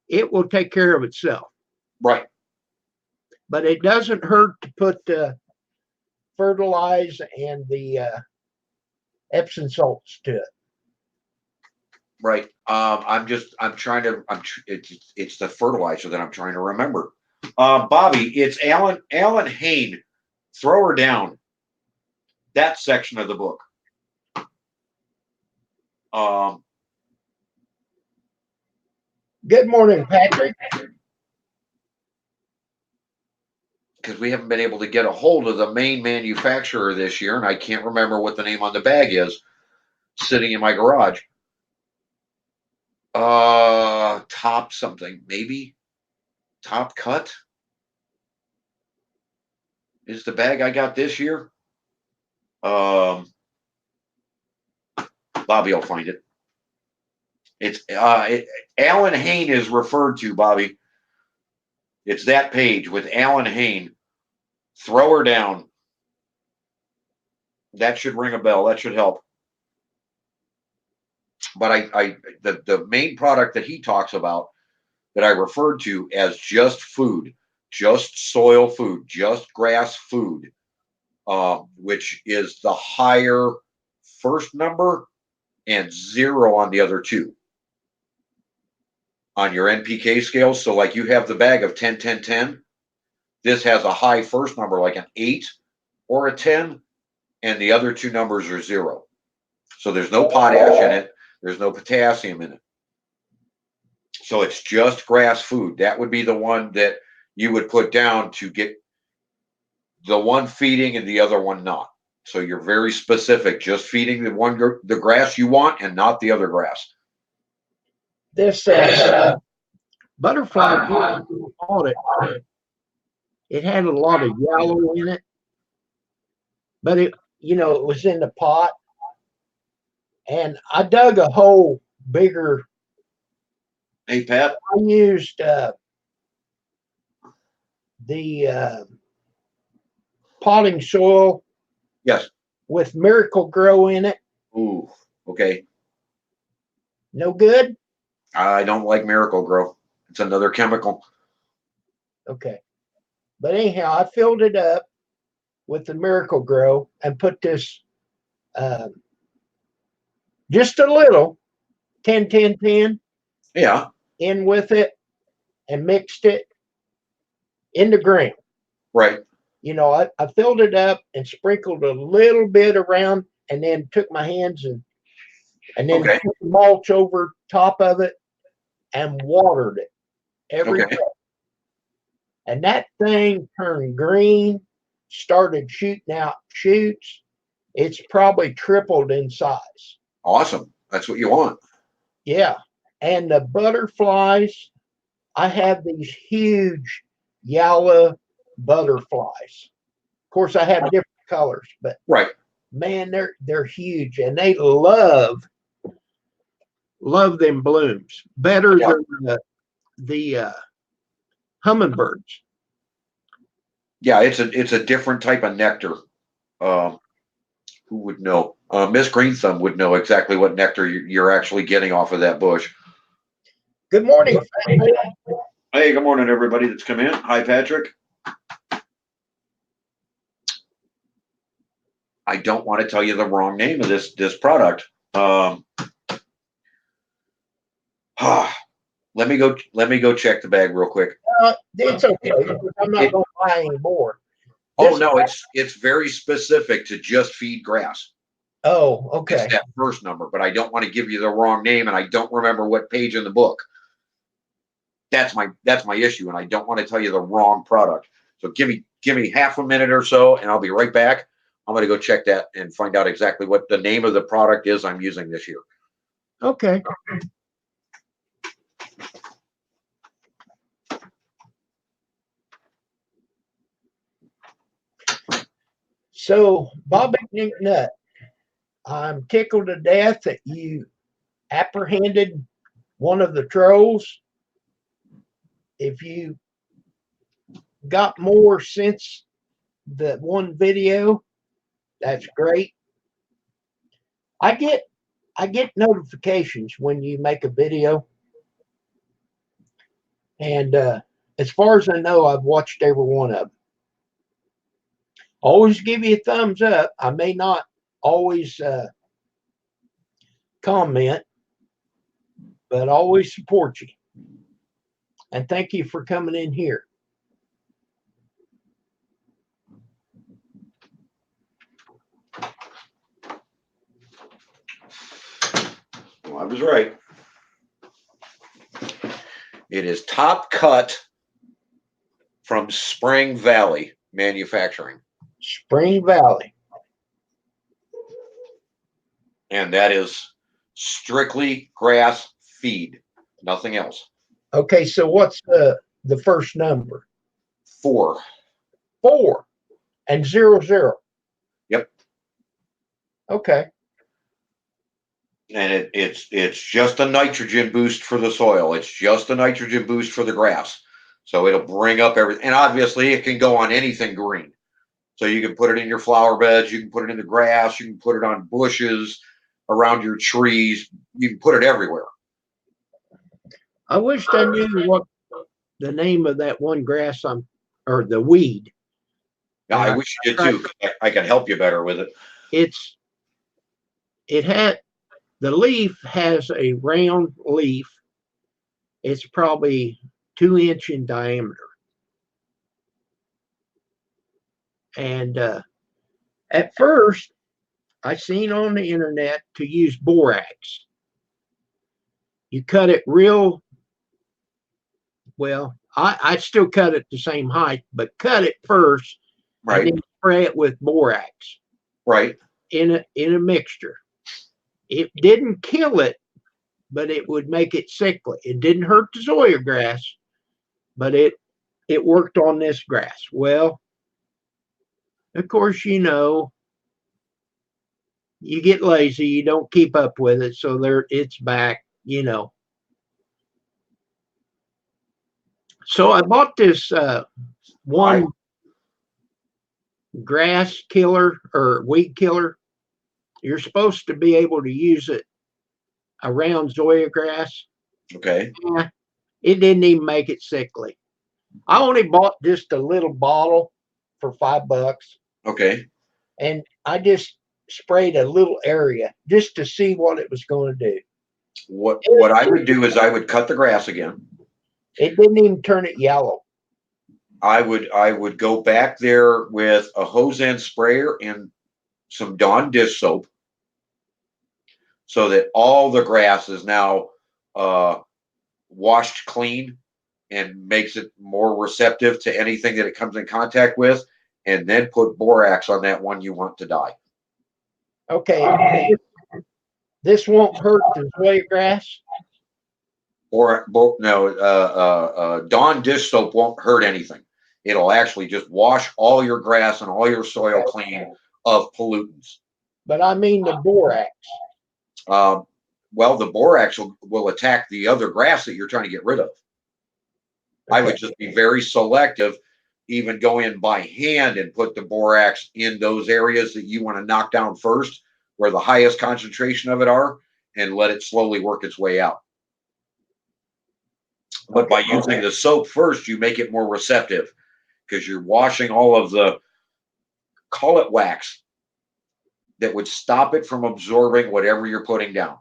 it will take care of itself. Right. But it doesn't hurt to put the fertilize and the Epsom salts to it. Right. It's the fertilizer that I'm trying to remember. Bobby, it's Alan Hain. Throw Her Down. That section of the book. Good morning, Patrick. Because we haven't been able to get a hold of the main manufacturer this year, and I can't remember what the name on the bag is, sitting in my garage. Top something, maybe. Top Cut is the bag I got this year. Bobby will find it. It's Alan Hain is referred to, Bobby. It's that page with Alan Hain. Throw Her Down. That should ring a bell. That should help. But the main product that he talks about that I referred to as just food, just soil food, just grass food, which is the higher first number and 0 on the other two on your NPK scale. So like you have the bag of 10, 10, 10. This has a high first number like an 8 or a 10, and the other two numbers are 0. So there's no potash in it. There's no potassium in it. So it's just grass food. That would be the one that you would put down to get the one feeding and the other one not. So you're very specific, just feeding the grass you want and not the other grass. This butterfly audit, it had a lot of yellow in it, but it was in the pot, and I dug a hole bigger. Hey, Pat. I used the potting soil. Yes. With Miracle-Gro in it. Ooh, okay. No good? I don't like Miracle-Gro. It's another chemical. Okay. But anyhow, I filled it up with the Miracle-Gro and put this just a little 10, 10, 10 Yeah. in with it and mixed it in the ground. Right. I filled it up and sprinkled a little bit around, and then took my hands and then Okay. put mulch over top of it and watered it every day. And that thing turned green, started shooting out shoots. It's probably tripled in size. Awesome. That's what you want. Yeah. And the butterflies, I have these huge yellow butterflies. Of course, I have different colors, but right, man, they're huge, and they love them blooms better than the hummingbirds. Yeah, it's a different type of nectar. Who would know? Miss Green Thumb would know exactly what nectar you're actually getting off of that bush. Good morning. Hey, good morning, everybody that's come in. Hi, Patrick. I don't want to tell you the wrong name of this product. Let me go check the bag real quick. It's okay. I'm not going to buy any more. Oh no, it's very specific to just feed grass. Oh, okay. It's that first number, but I don't want to give you the wrong name, and I don't remember what page in the book. That's my issue, and I don't want to tell you the wrong product. So give me half a minute or so, and I'll be right back. I'm going to go check that and find out exactly what the name of the product is I'm using this year. Okay. So, Bobby Nut, I'm tickled to death that you apprehended one of the trolls. If you got more since the one video, that's great. I get notifications when you make a video, and as far as I know, I've watched every one of them. Always give you a thumbs up. I may not always comment, but always support you. And thank you for coming in here. Well, I was right. It is Top Cut from Spring Valley Manufacturing. Spring Valley. And that is strictly grass feed, nothing else. Okay, so what's the first number? 4. 4 and 00. Yep. Okay. And it's just a nitrogen boost for the soil. It's just a nitrogen boost for the grass. So it'll bring up everything. And obviously it can go on anything green. So you can put it in your flower beds, you can put it in the grass, you can put it on bushes, around your trees. You can put it everywhere. I wished I knew what the name of that one grass or the weed. Yeah, I wish you did too. I can help you better with it. The leaf has a round leaf. It's probably 2-inch in diameter. And at first, I seen on the internet to use borax. You cut it real well. I still cut it the same height, but cut it first, right? And then spray it with borax, right? In a mixture. It didn't kill it, but it would make it sickly. It didn't hurt the Zoysia grass, but it worked on this grass. Well, of course, you get lazy, you don't keep up with it, so it's back, So I bought this one grass killer or weed killer. You're supposed to be able to use it around Zoysia grass. Okay. Yeah, it didn't even make it sickly. I only bought just a little bottle for $5. Okay. And I just sprayed a little area just to see what it was going to do. What I would do is I would cut the grass again. It didn't even turn it yellow. I would go back there with a hose end sprayer and some Dawn dish soap, so that all the grass is now washed clean and makes it more receptive to anything that it comes in contact with, and then put borax on that one you want to die. Okay. This won't hurt the Zoysia grass? Dawn dish soap won't hurt anything. It'll actually just wash all your grass and all your soil clean of pollutants. But I mean the borax. Well, the borax will attack the other grass that you're trying to get rid of. Okay. I would just be very selective, even go in by hand and put the borax in those areas that you want to knock down first, where the highest concentration of it are, and let it slowly work its way out. But by using the soap first, you make it more receptive, because you're washing all of the, call it wax, that would stop it from absorbing whatever you're putting down.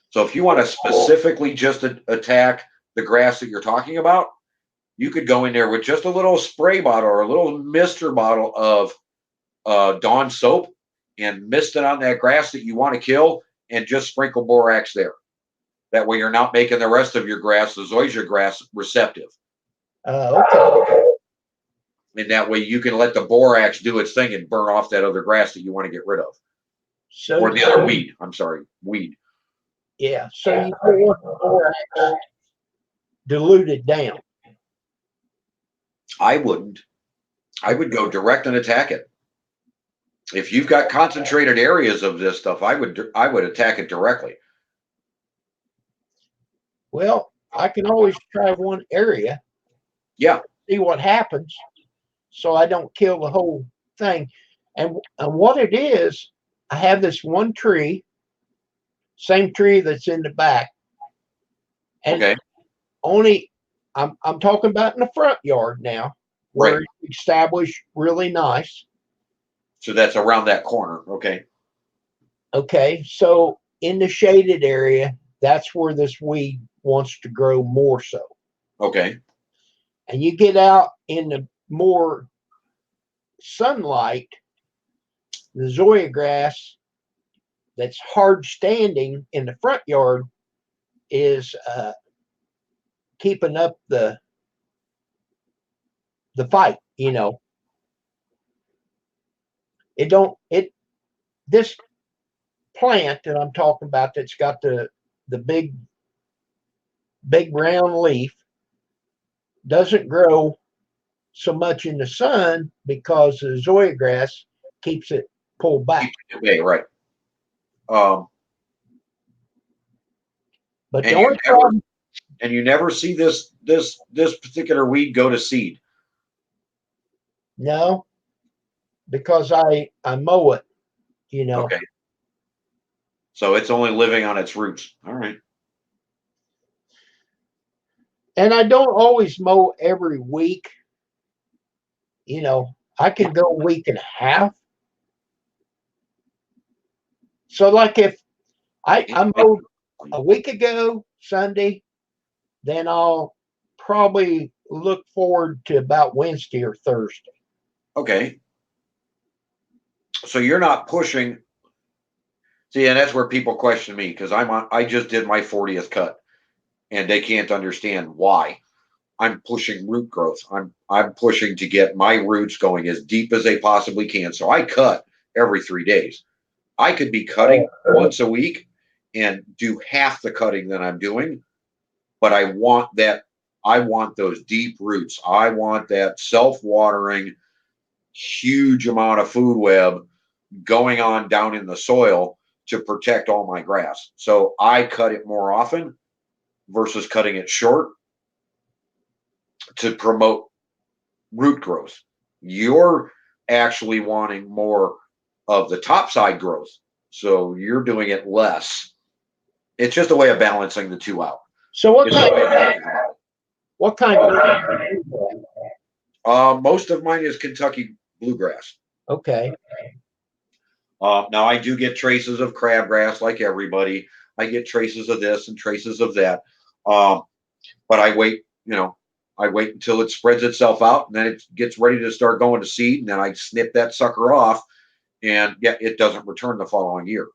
So if you want to specifically just attack the grass that you're talking about, you could go in there with just a little spray bottle or a little mister bottle of Dawn soap and mist it on that grass that you want to kill, and just sprinkle borax there. That way you're not making the rest of your grass, the Zoysia grass, receptive. Okay. And that way you can let the borax do its thing and burn off that other grass that you want to get rid of. Or the other weed. I'm sorry, weed. Yeah, so you don't want the borax diluted down. I wouldn't. I would go direct and attack it. If you've got concentrated areas of this stuff, I would attack it directly. Well, I can always try one area. Yeah. See what happens, so I don't kill the whole thing. And what it is, I have this one tree, same tree that's in the back, and only I'm talking about in the front yard now, where Right. it's established really nice. So that's around that corner. Okay. Okay, so in the shaded area, that's where this weed wants to grow more so. Okay. And you get out in the more sunlight, the Zoya grass that's hard standing in the front yard is keeping up the fight. It don't it this plant that I'm talking about that's got the big round leaf doesn't grow so much in the sun because the Zoya grass keeps it pulled back. Okay. Right. Um, But the and you only never problem, and you never see this particular weed go to seed. no, because I mow it, you know, Okay. So it's only living on its roots. All right. and I don't always mow every week. I can go a week and a half. So like if I mowed a week ago Sunday, then I'll probably look forward to about Wednesday or Thursday. Okay. So you're not pushing. See, and that's where people question me because I just did my 40th cut and they can't understand why. I'm pushing root growth. I'm pushing to get my roots going as deep as they possibly can. So I cut every 3 days. I could be cutting once a week and do half the cutting that I'm doing, but I want those deep roots. I want that self-watering huge amount of food web going on down in the soil to protect all my grass. So I cut it more often versus cutting it short to promote root growth. You're actually wanting more of the topside growth. So you're doing it less. It's just a way of balancing the two out. So It's a way of thinking about it. what kind of Most of mine is Kentucky bluegrass. okay. Now I do get traces of crabgrass, like everybody. I get traces of this and traces of that. Um, but I wait, I wait until it spreads itself out, and then it gets ready to start going to seed, and then I snip that sucker off, and yeah, it doesn't return the following year.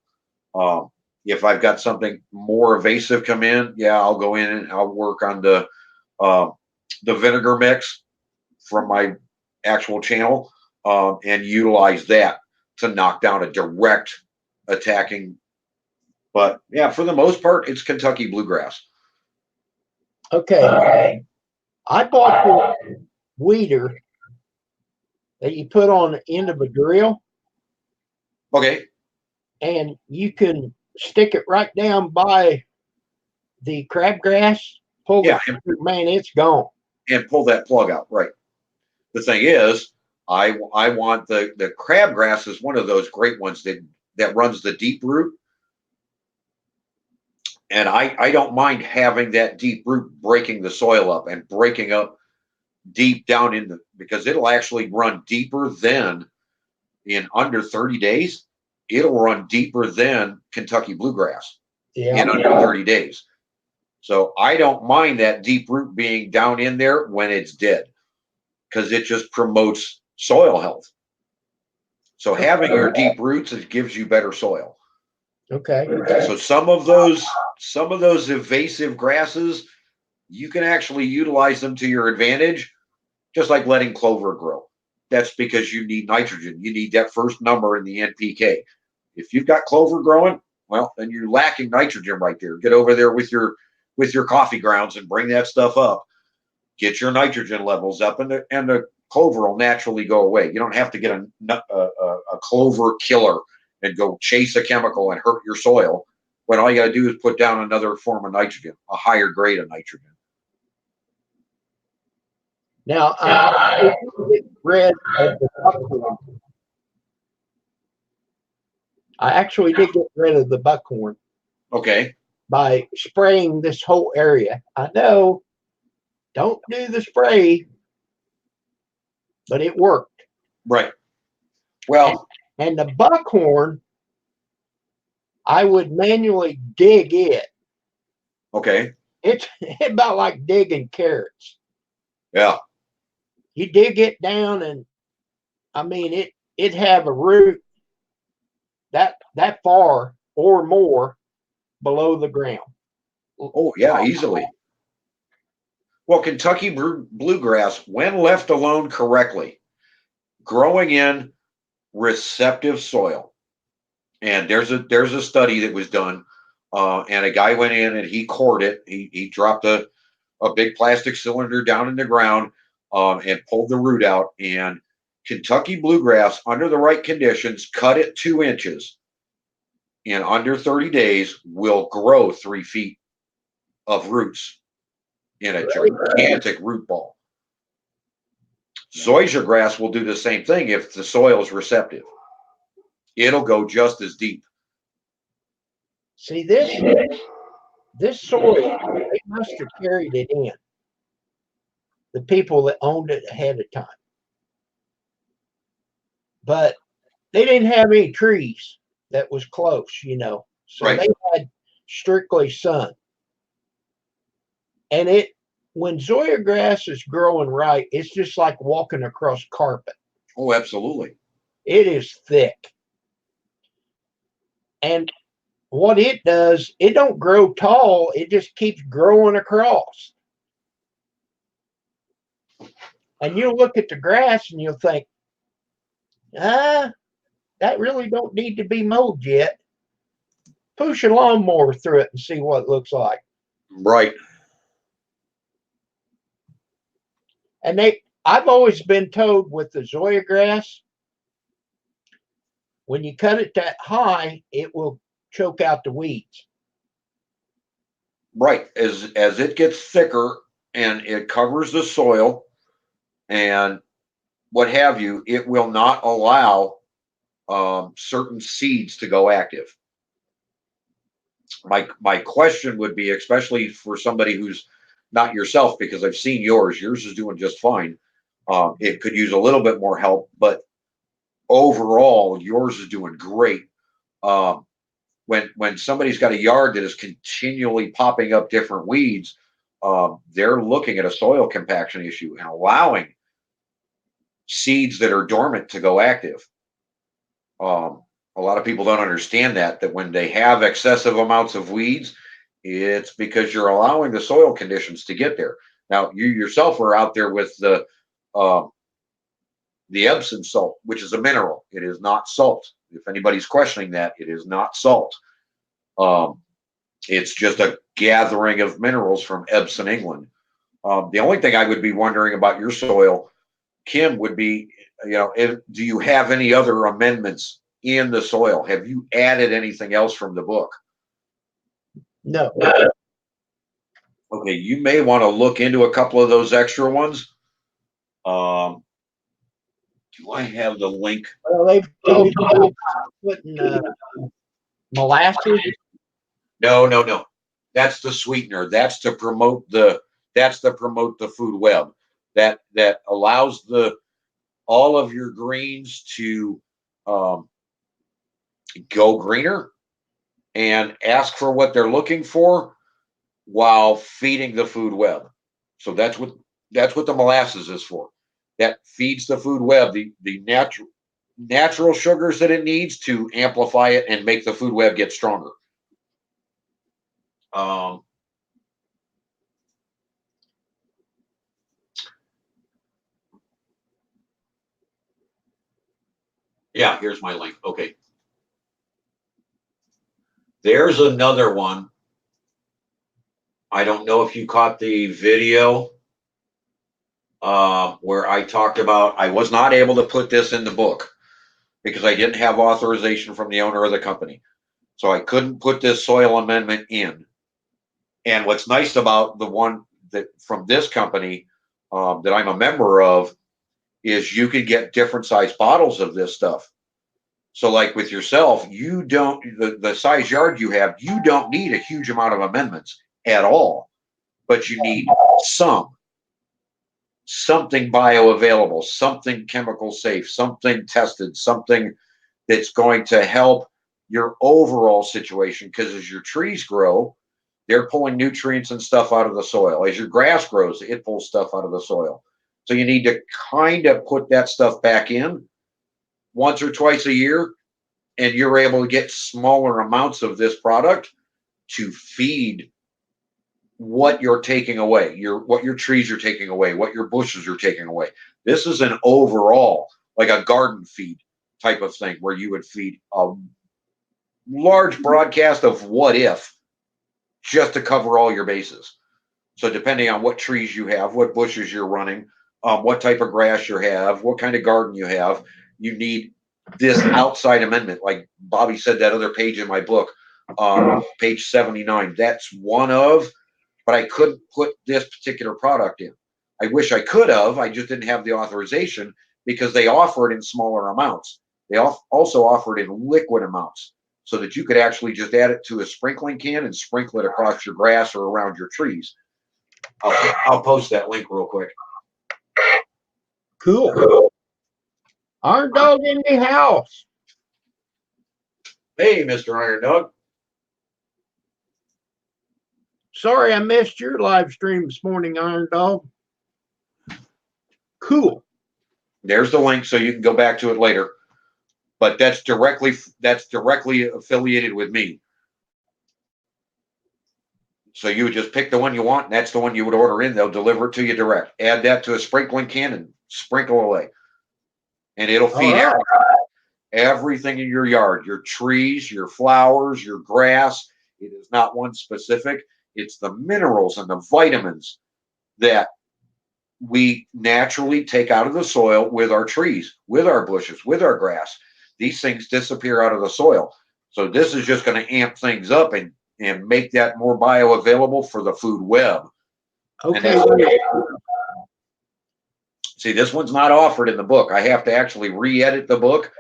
Um, if I've got something more evasive come in, yeah, I'll go in and I'll work on uh, the vinegar mix from my actual channel and utilize that to knock down a direct attacking. But yeah, for the most part, it's Kentucky bluegrass. Okay. I bought this weeder that you put on the end of a drill Okay, and you can stick it right down by the crabgrass, pull the yeah, trigger, man, it's gone. and pull that plug out. Right. The thing is, I want the crabgrass is one of those great ones that runs the deep root, and I don't mind having that deep root breaking the soil up and breaking up deep down in the because it'll actually run deeper than in under 30 days. It'll run deeper than Kentucky bluegrass Yeah. in under 30 days. So I don't mind that deep root being down in there when it's dead because it just promotes soil health. So having your deep roots, it gives you better soil. Okay. So some of those invasive grasses, you can actually utilize them to your advantage, just like letting clover grow. That's because you need nitrogen. You need that first number in the NPK. If you've got clover growing, well, then you're lacking nitrogen right there. Get over there with your coffee grounds and bring that stuff up. Get your nitrogen levels up, and the clover will naturally go away. You don't have to get a clover killer and go chase a chemical and hurt your soil. When all you got to do is put down another form of nitrogen, a higher grade of nitrogen. Now I get rid of the buckhorn. I actually did get rid of the buckhorn Okay. by spraying this whole area. I know Don't do the spray, but it worked. Right. And, Well, and the buckhorn, I would manually dig it. okay. It's about like digging carrots. Yeah. You dig it down, and I mean it have a root that far or more below the ground. Oh, yeah, easily. Well, Kentucky bluegrass, when left alone correctly, growing in receptive soil. And there's a study that was done, and a guy went in and he cored it. He dropped a big plastic cylinder down in the ground, and pulled the root out. And Kentucky bluegrass, under the right conditions, cut it 2 inches in under 30 days, will grow 3 feet of roots in a gigantic root ball. Zoysia grass will do the same thing if the soil is receptive. It'll go just as deep. See this soil, they must have carried it in. The people that owned it ahead of time. But they didn't have any trees that was close, So Right. they had strictly sun. And when Zoya grass is growing right, it's just like walking across carpet. Oh, absolutely. It is thick. And what it does, it don't grow tall, it just keeps growing across. And you'll look at the grass and you'll think, that really don't need to be mowed yet. Push a lawnmower through it and see what it looks like. Right. And I've always been told with the Zoya grass, when you cut it that high, it will choke out the weeds. Right. As it gets thicker and it covers the soil and what have you, it will not allow certain seeds to go active. My question would be, especially for somebody who's not yourself, because I've seen yours. Yours is doing just fine. It could use a little bit more help, but overall, yours is doing great. Um, when somebody's got a yard that is continually popping up different weeds, they're looking at a soil compaction issue and allowing seeds that are dormant to go active. A lot of people don't understand that when they have excessive amounts of weeds, it's because you're allowing the soil conditions to get there. Now, you yourself are out there with uh, the Epsom salt, which is a mineral. It is not salt. If anybody's questioning that, it is not salt. Um, it's just a gathering of minerals from Epsom, England. The only thing I would be wondering about your soil, Kim, would be, do you have any other amendments in the soil? Have you added anything else from the book? No. Okay, you may want to look into a couple of those extra ones. Do I have the link? Well, they've told me putting molasses. No. That's the sweetener. That's to promote the food web. That allows all of your greens to um, go greener and ask for what they're looking for while feeding the food web. So that's what the molasses is for. That feeds the food web the natural sugars that it needs to amplify it and make the food web get stronger. Yeah, here's my link. Okay. There's another one. I don't know if you caught the video where I talked about, I was not able to put this in the book because I didn't have authorization from the owner of the company. So I couldn't put this soil amendment in. And what's nice about the one that from this company that I'm a member of is you can get different size bottles of this stuff. So like with yourself, you don't, the size yard you have, you don't need a huge amount of amendments at all, but you need some. something bioavailable, something chemical safe, something tested, something that's going to help your overall situation. Because as your trees grow, they're pulling nutrients and stuff out of the soil. As your grass grows, it pulls stuff out of the soil. So you need to kind of put that stuff back in once or twice a year, and you're able to get smaller amounts of this product to feed what you're taking away, what your trees are taking away, what your bushes are taking away. This is an overall, like a garden feed type of thing, where you would feed a large broadcast of what if, just to cover all your bases. So depending on what trees you have, what bushes you're running, what type of grass you have, what kind of garden you have, you need this outside amendment. Like Bobby said, that other page in my book, page 79, that's one of, but I couldn't put this particular product in. I wish I could have. I just didn't have the authorization because they offer it in smaller amounts. They also offer it in liquid amounts so that you could actually just add it to a sprinkling can and sprinkle it across your grass or around your trees. I'll post that link real quick. Cool. Iron Dog in the house. Hey, Mr. Iron Dog. Sorry I missed your live stream this morning, Iron Dog. Cool. There's the link so you can go back to it later. But that's directly affiliated with me. So you would just pick the one you want, and that's the one you would order in. They'll deliver it to you direct. Add that to a sprinkling can and sprinkle away. And it'll feed everything in your yard, your trees, your flowers, your grass. It is not one specific. It's the minerals and the vitamins that we naturally take out of the soil with our trees, with our bushes, with our grass. These things disappear out of the soil. So this is just going to amp things up and make that more bioavailable for the food web. Okay. See, this one's not offered in the book. I have to actually re-edit the book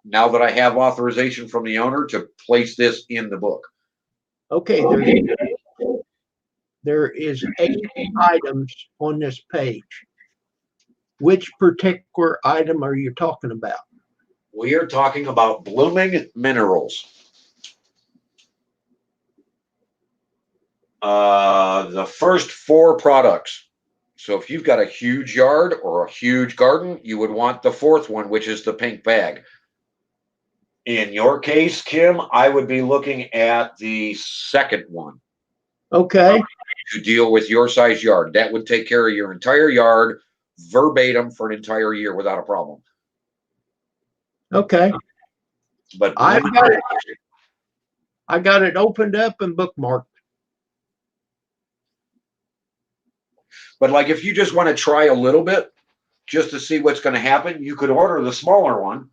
now that I have authorization from the owner to place this in the book. Okay, there is 8 items on this page. Which particular item are you talking about? We are talking about blooming minerals. The first 4 products. So if you've got a huge yard or a huge garden, you would want the 4th one, which is the pink bag. In your case, Kim, I would be looking at the 2nd one. Okay. To deal with your size yard. That would take care of your entire yard verbatim for an entire year without a problem. Okay. But I got it opened up and bookmarked. But like if you just want to try a little bit just to see what's going to happen, you could order the smaller one.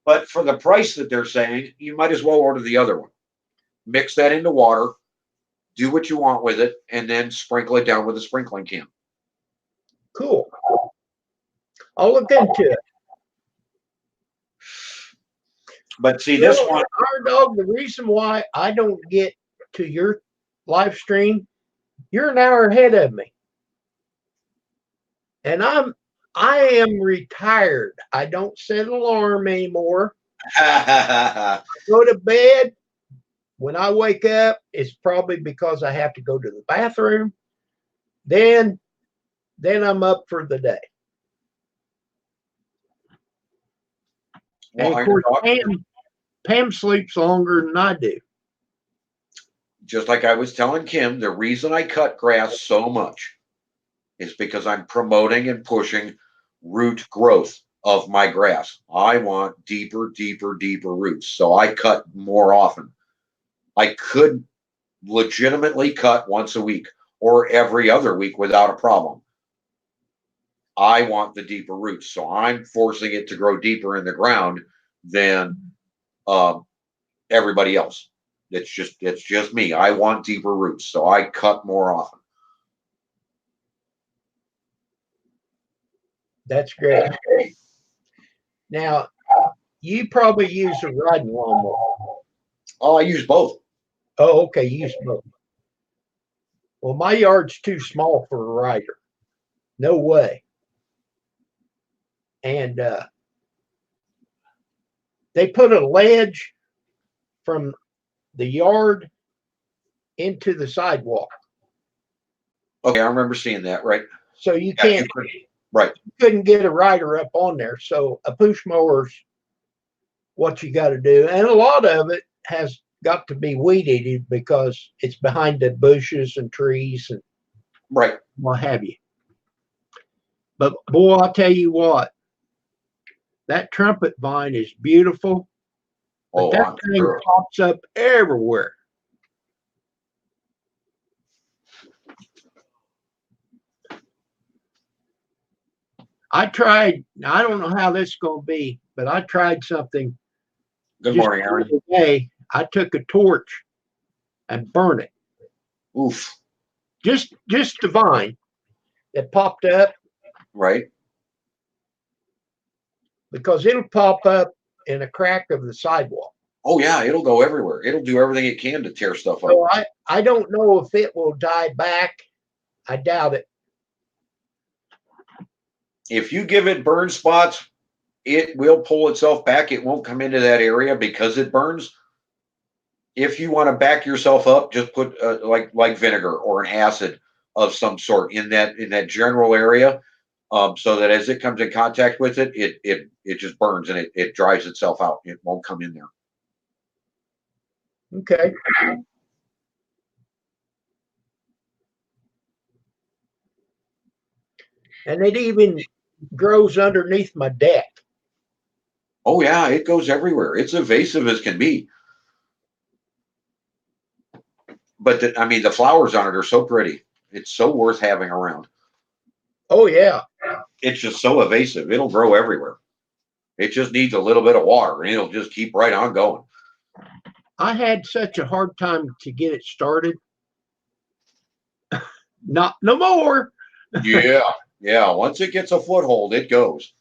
But for the price that they're saying, you might as well order the other one. Mix that into water, do what you want with it, and then sprinkle it down with a sprinkling can. Cool. I'll look into it. But see, this one, Iron Dog, the reason why I don't get to your live stream, you're an hour ahead of me. And I am retired. I don't set an alarm anymore. I go to bed. When I wake up, it's probably because I have to go to the bathroom. Then I'm up for the day. And of course, Pam sleeps longer than I do. Just like I was telling Kim, the reason I cut grass so much is because I'm promoting and pushing root growth of my grass. I want deeper, deeper, deeper roots. So I cut more often. I could legitimately cut once a week or every other week without a problem. I want the deeper roots. So I'm forcing it to grow deeper in the ground than everybody else. It's just me. I want deeper roots. So I cut more often. That's great. Now, you probably use a riding lawnmower. Oh, I use both. Oh, okay. You use both. Well, my yard's too small for a rider. No way. and they put a ledge from the yard into the sidewalk. Okay, I remember seeing that. Right. So you Yeah, can't, right. you couldn't get a rider up on there. So a push mower's what you got to do. And a lot of it has got to be weed eated because it's behind the bushes and trees and Right. what have you. But boy, I'll tell you what, that trumpet vine is beautiful. But Oh, that I'm thing sure. pops up everywhere. I tried, I don't know how this is going to be, but I tried something Good just morning, the Aaron. other day. I took a torch and burned it. Oof. Just the vine that popped up, Right. because it'll pop up in a crack of the sidewalk. Oh yeah, it'll go everywhere. It'll do everything it can to tear stuff up. So I don't know if it will die back. I doubt it. If you give it burn spots, it will pull itself back. It won't come into that area because it burns. If you want to back yourself up, just put like vinegar or an acid of some sort in that general area, so that as it comes in contact with it, it just burns and it dries itself out. It won't come in there. Okay. And it even grows underneath my deck. Oh yeah, it goes everywhere. It's evasive as can be. But I mean, the flowers on it are so pretty. It's so worth having around. Oh yeah. It's just so evasive. It'll grow everywhere. It just needs a little bit of water and it'll just keep right on going. I had such a hard time to get it started. Not no more. Yeah. Yeah. Once it gets a foothold, it goes.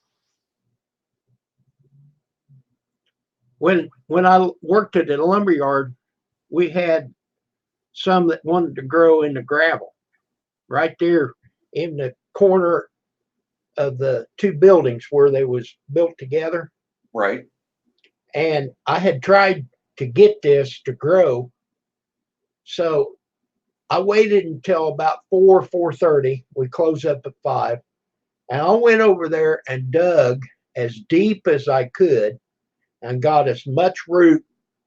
When I worked at a lumber yard, we had some that wanted to grow in the gravel right there in the corner of the two buildings where they was built together. Right. And I had tried to get this to grow. So I waited until about 4:30. We closed up at 5. And I went over there and dug as deep as I could and got as much root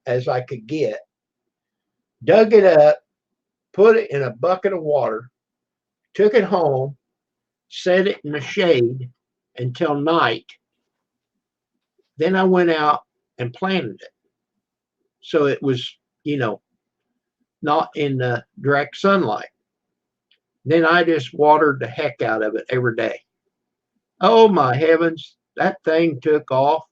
as I could get. Dug it up, put it in a bucket of water, took it home, set it in the shade until night. Then I went out and planted it. So it was, not in the direct sunlight. Then I just watered the heck out of it every day. Oh my heavens, that thing took off.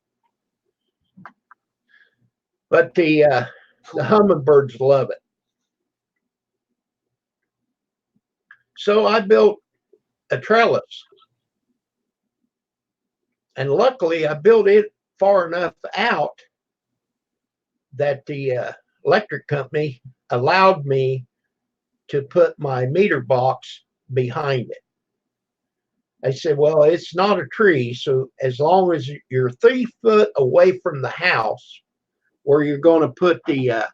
But the hummingbirds love it. So I built a trellis. And luckily I built it far enough out that the electric company allowed me to put my meter box behind it. I said, well, it's not a tree. So as long as you're 3 foot away from the house where you're going to put the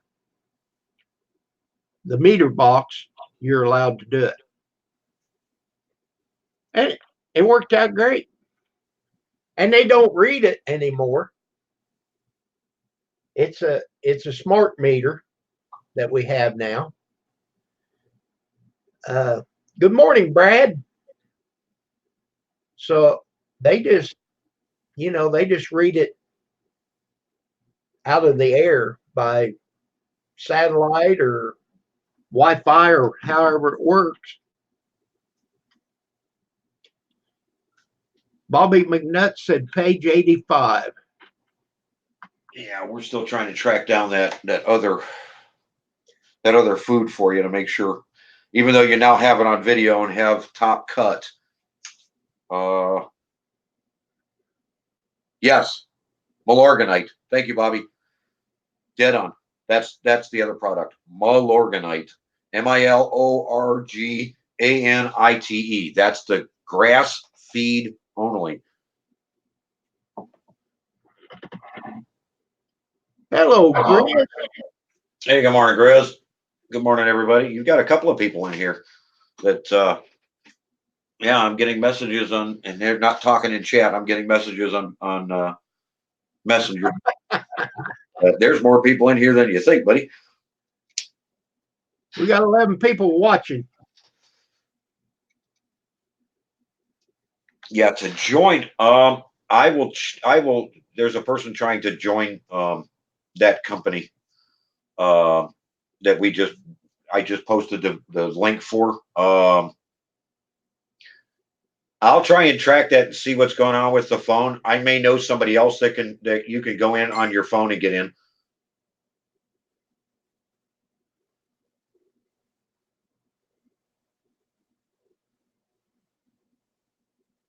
meter box, you're allowed to do it. And it worked out great. And they don't read it anymore. It's a smart meter that we have now. Good morning, Brad. So they just, they just read it out of the air by satellite or Wi-Fi or however it works. Bobby McNutt said page 85. Yeah, we're still trying to track down that other food for you to make sure, even though you now have it on video and have top cut. Yes, Milorganite. Thank you, Bobby. Dead on. That's the other product. Milorganite. Milorganite. That's the grass feed only. Hello, Grizz. Hey, good morning, Grizz. Good morning, everybody. You've got a couple of people in here that, yeah, I'm getting messages on, and they're not talking in chat. I'm getting messages on Messenger. There's more people in here than you think, buddy. We got 11 people watching. Yeah, to join, I will. There's a person trying to join that company that I just posted the link for. I'll try and track that and see what's going on with the phone. I may know somebody else that you can go in on your phone and get in.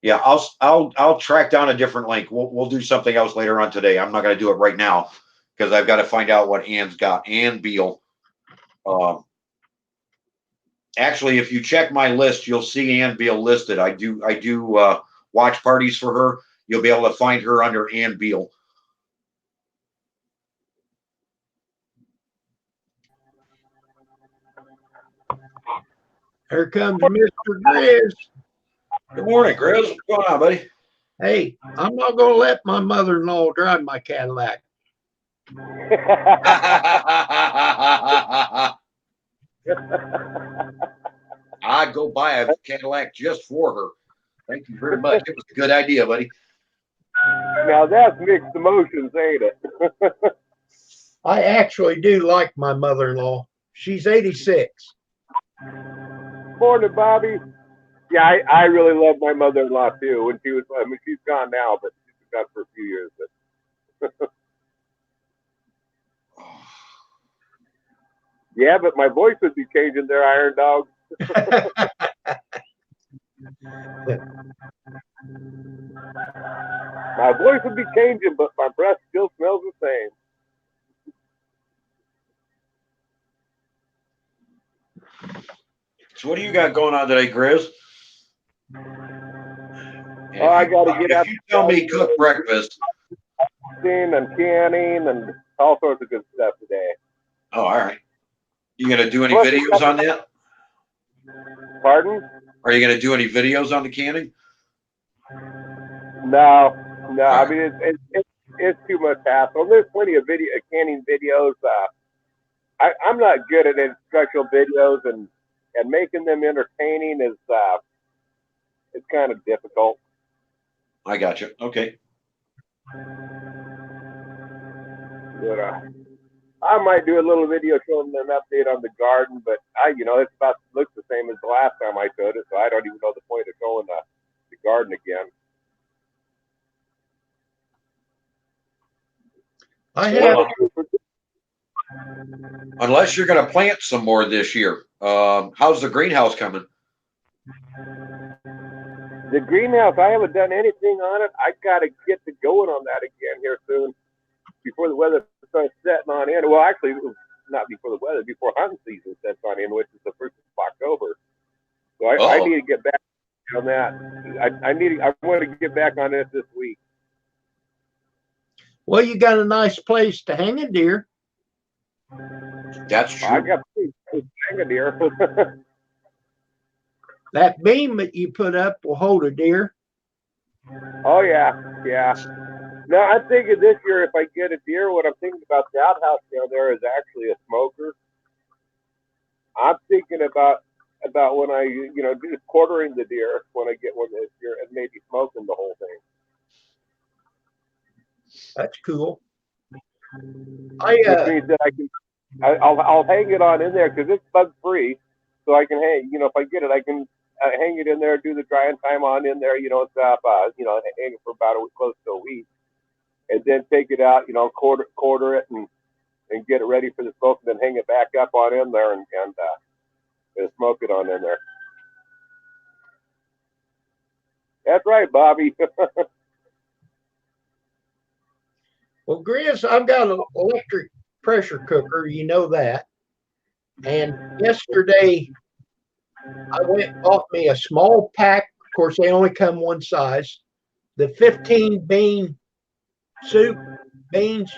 Yeah, I'll track down a different link. We'll do something else later on today. I'm not going to do it right now because I've got to find out what Ann's got. Ann Beal. Actually, if you check my list, you'll see Ann Beal listed. I do watch parties for her. You'll be able to find her under Ann Beal. Here comes Mr. Grizz. Good morning, Grizz. What's going on, buddy? Hey, I'm not going to let my mother-in-law drive my Cadillac. I'd go buy a Cadillac just for her. Thank you very much. It was a good idea, buddy. Now that's mixed emotions, ain't it? I actually do like my mother-in-law. She's 86. Morning, Bobby. Yeah, I really love my mother-in-law too. When she was, I mean, she's gone now, but she's been gone for a few years. But yeah, but my voice would be changing there, Iron Dog. My voice would be changing, but my breath still smells the same. So what do you got going on today, Grizz? Oh, I got to get out. If you tell me cook breakfast. And canning and all sorts of good stuff today. Oh, all right. You gonna do any videos on that? Pardon? Are you gonna do any videos on the canning? No. I mean, it's too much hassle. There's plenty of canning videos. I'm not good at instructional videos, and making them entertaining is it's kind of difficult. I got you. Okay. But, I might do a little video showing them an update on the garden, but it's about looks the same as the last time I showed it, so I don't even know the point of showing the garden again. Unless you're going to plant some more this year. How's the greenhouse coming? The greenhouse, I haven't done anything on it. I got to get to going on that again here soon before the weather starts setting on in. Well, actually, not before the weather, before hunting season sets on in, which is the 1st of October. So I need to get back on that. I want to get back on it this week. Well, you got a nice place to hang a deer. That's true. I got to hang a deer. That beam that you put up will hold a deer. Oh, yeah. Now, I'm thinking this year, if I get a deer, what I'm thinking about the outhouse down there is actually a smoker. I'm thinking about when I, just quartering the deer when I get one this year and maybe smoking the whole thing. That's cool. Which means that I'll hang it on in there because it's bug free, so I can hang. If I get it, I can hang it in there, do the drying time on in there. Stop. Hang it for about close to a week, and then take it out. Quarter it and get it ready for the smoke, and then hang it back up on in there and smoke it on in there. That's right, Bobby. Well, Grizz, I've got an electric pressure cooker. You know that. And yesterday, I went and bought me a small pack. Of course, they only come one size. The 15 bean soup beans,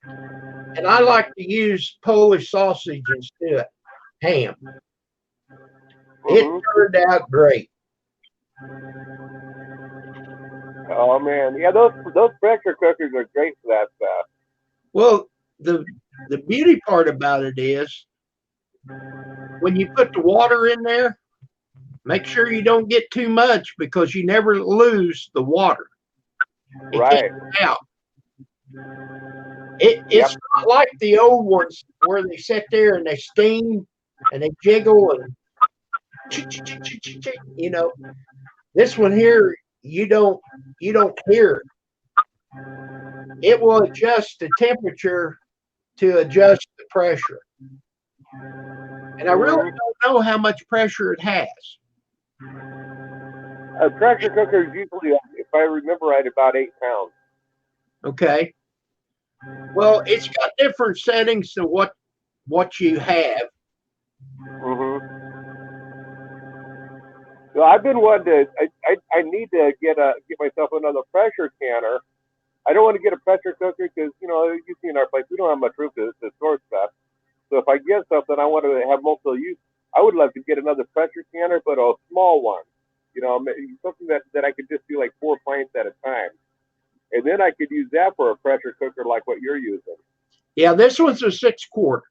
And I like to use Polish sausage instead of ham. It turned out great. Oh man, yeah, those pressure cookers are great for that stuff. Well, the beauty part about it is when you put the water in there, make sure you don't get too much because you never lose the water. It Right. gets out. It's not like the old ones where they sit there and they steam and they jiggle and you know. This one here, you don't hear it. It will adjust the temperature to adjust the pressure. And I really don't know how much pressure it has. A pressure cooker is usually, if I remember right, about 8 pounds. Okay. Well, it's got different settings to what you have. So I've been wanting to. I need to get myself another pressure canner. I don't want to get a pressure cooker because you see in our place we don't have much room to store stuff. So if I get something, I want to have multiple use. I would love to get another pressure canner, but a small one. Something that I could just do like 4 pints at a time, and then I could use that for a pressure cooker like what you're using. Yeah, this one's a 6 quart.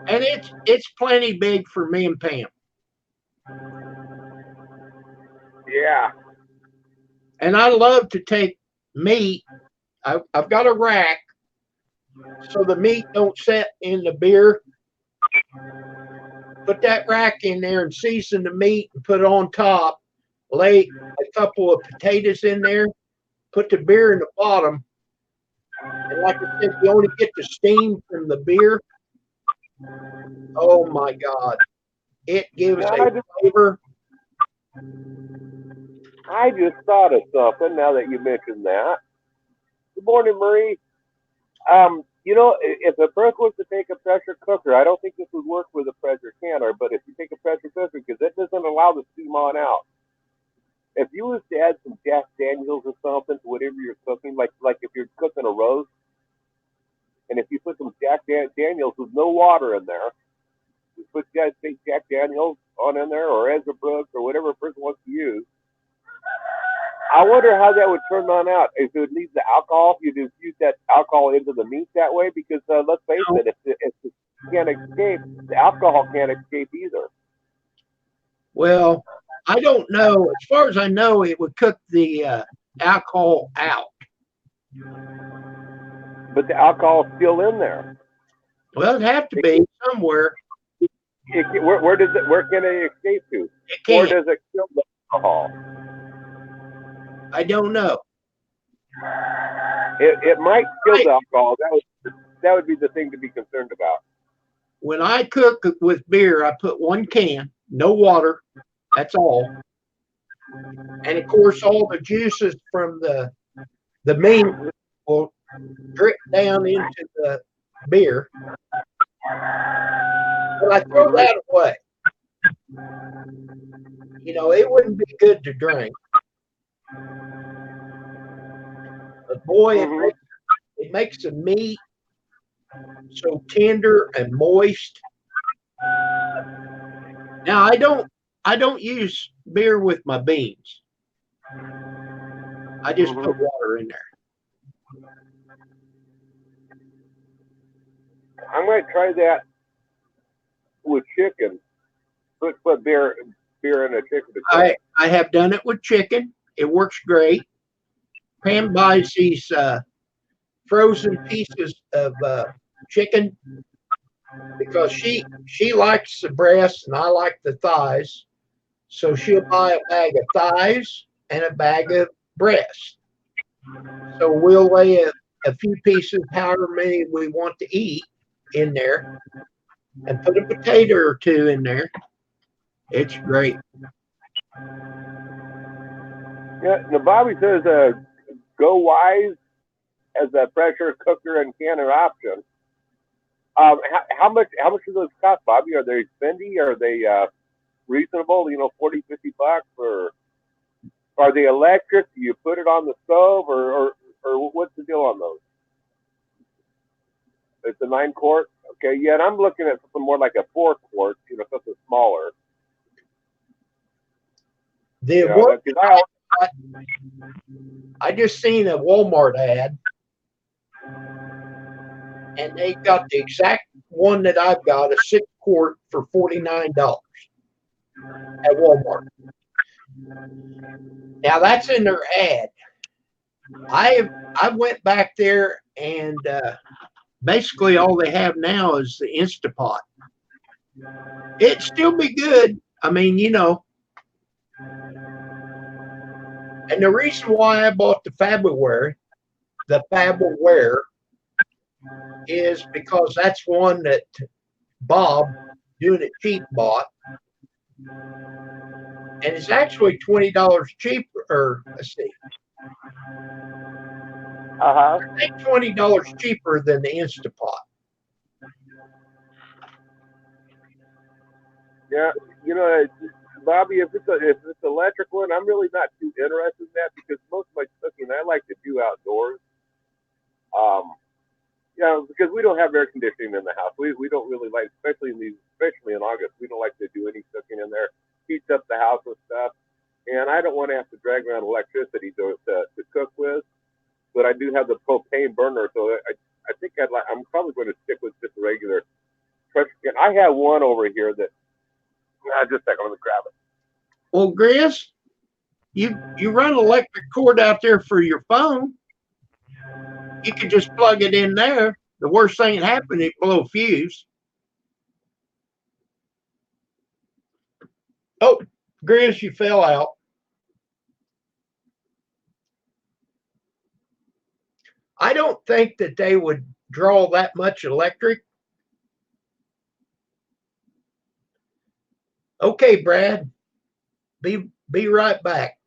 And it's plenty big for me and Pam. Yeah. And I love to take meat. I've got a rack so the meat don't set in the beer. Put that rack in there and season the meat and put it on top. Lay a couple of potatoes in there. Put the beer in the bottom. And like I said, you only get the steam from the beer. Oh my God. It gives a flavor. I just thought of something now that you mentioned that. Good morning, Marie. If a person was to take a pressure cooker, I don't think this would work with a pressure canner, but if you take a pressure cooker, because it doesn't allow the steam on out. If you was to add some Jack Daniels or something to whatever you're cooking, like if you're cooking a roast, and if you put some Jack Daniels with no water in there, you put Jack Daniels on in there, or Ezra Brooks, or whatever a person wants to use. I wonder how that would turn on out. If it would leave the alcohol, you just use that alcohol into the meat that way, because let's face it, if it can't escape, the alcohol can't escape either. Well, I don't know. As far as I know, it would cook the alcohol out. But the alcohol's still in there. Well, it'd have to be somewhere. Where can it escape to? Or does it kill the alcohol? I don't know. It might kill the alcohol. That would be the thing to be concerned about. When I cook with beer, I put 1 can, no water. That's all. And of course, all the juices from the meat will drip down into the beer. But I throw that away. It wouldn't be good to drink. But boy, it makes the meat so tender and moist. Now I don't use beer with my beans. I just put water in there. I might try that with chicken. Put beer in a chicken. I have done it with chicken. It works great. Pam buys these frozen pieces of chicken because she likes the breast and I like the thighs. So she'll buy a bag of thighs and a bag of breast. So we'll lay a few pieces, however many we want to eat, in there and put a potato or 2 in there. It's great. Yeah, now Bobby says Go Wise as a pressure cooker and canner option. How much do those cost, Bobby? Are they spendy? Are they reasonable? $40, $50, or are they electric? Do you put it on the stove, or what's the deal on those? It's a 9-quart. Okay, yeah, and I'm looking at something more like a 4-quart, something smaller. I just seen a Walmart ad, and they got the exact one that I've got, a 6-quart for $49 at Walmart. Now that's in their ad. I went back there, and basically all they have now is the Instapot. It'd still be good. I mean, and the reason why I bought the Fabware is because that's one that Bob, doing it cheap, bought. And it's actually $20 cheaper, or let's see. I think $20 cheaper than the Instapot. Yeah, Bobby, if it's electric one, I'm really not too interested in that because most of my cooking I like to do outdoors. Because we don't have air conditioning in the house. We don't really like, especially in August, we don't like to do any cooking in there. Heats up the house with stuff, and I don't want to have to drag around electricity to cook with. But I do have the propane burner, so I think I'm probably going to stick with just a regular pressure can. I have one over here that. Just a second, let me grab it. Well, Grizz, you run an electric cord out there for your phone. You could just plug it in there. The worst thing that happened, it blow a fuse. Oh, Grizz, you fell out. I don't think that they would draw that much electric. Okay, Brad, be right back.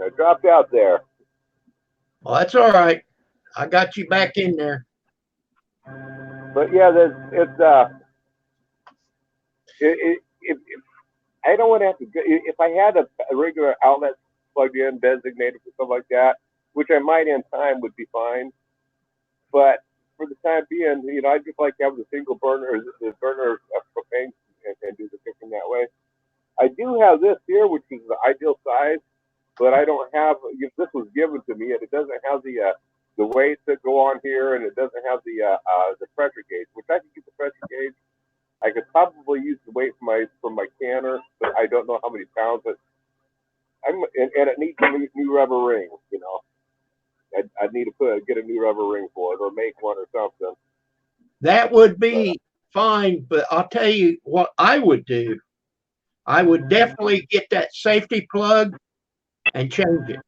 I dropped out there. Well, that's all right. I got you back in there. But yeah, I don't want to have to. If I had a regular outlet plugged in, designated for stuff like that, which I might in time, would be fine. But for the time being, I just like to have the single burner, the burner of propane, and do the cooking that way. I do have this here, which is the ideal size, but I don't have. This was given to me, and it doesn't have the weights that go on here, and it doesn't have the pressure gauge, which I can get the pressure gauge. I could probably use the weight from my canner, but I don't know how many pounds. But and it needs a new rubber ring. I'd need to get a new rubber ring for it, or make one or something. That would be fine, but I'll tell you what I would do. I would definitely get that safety plug and change it.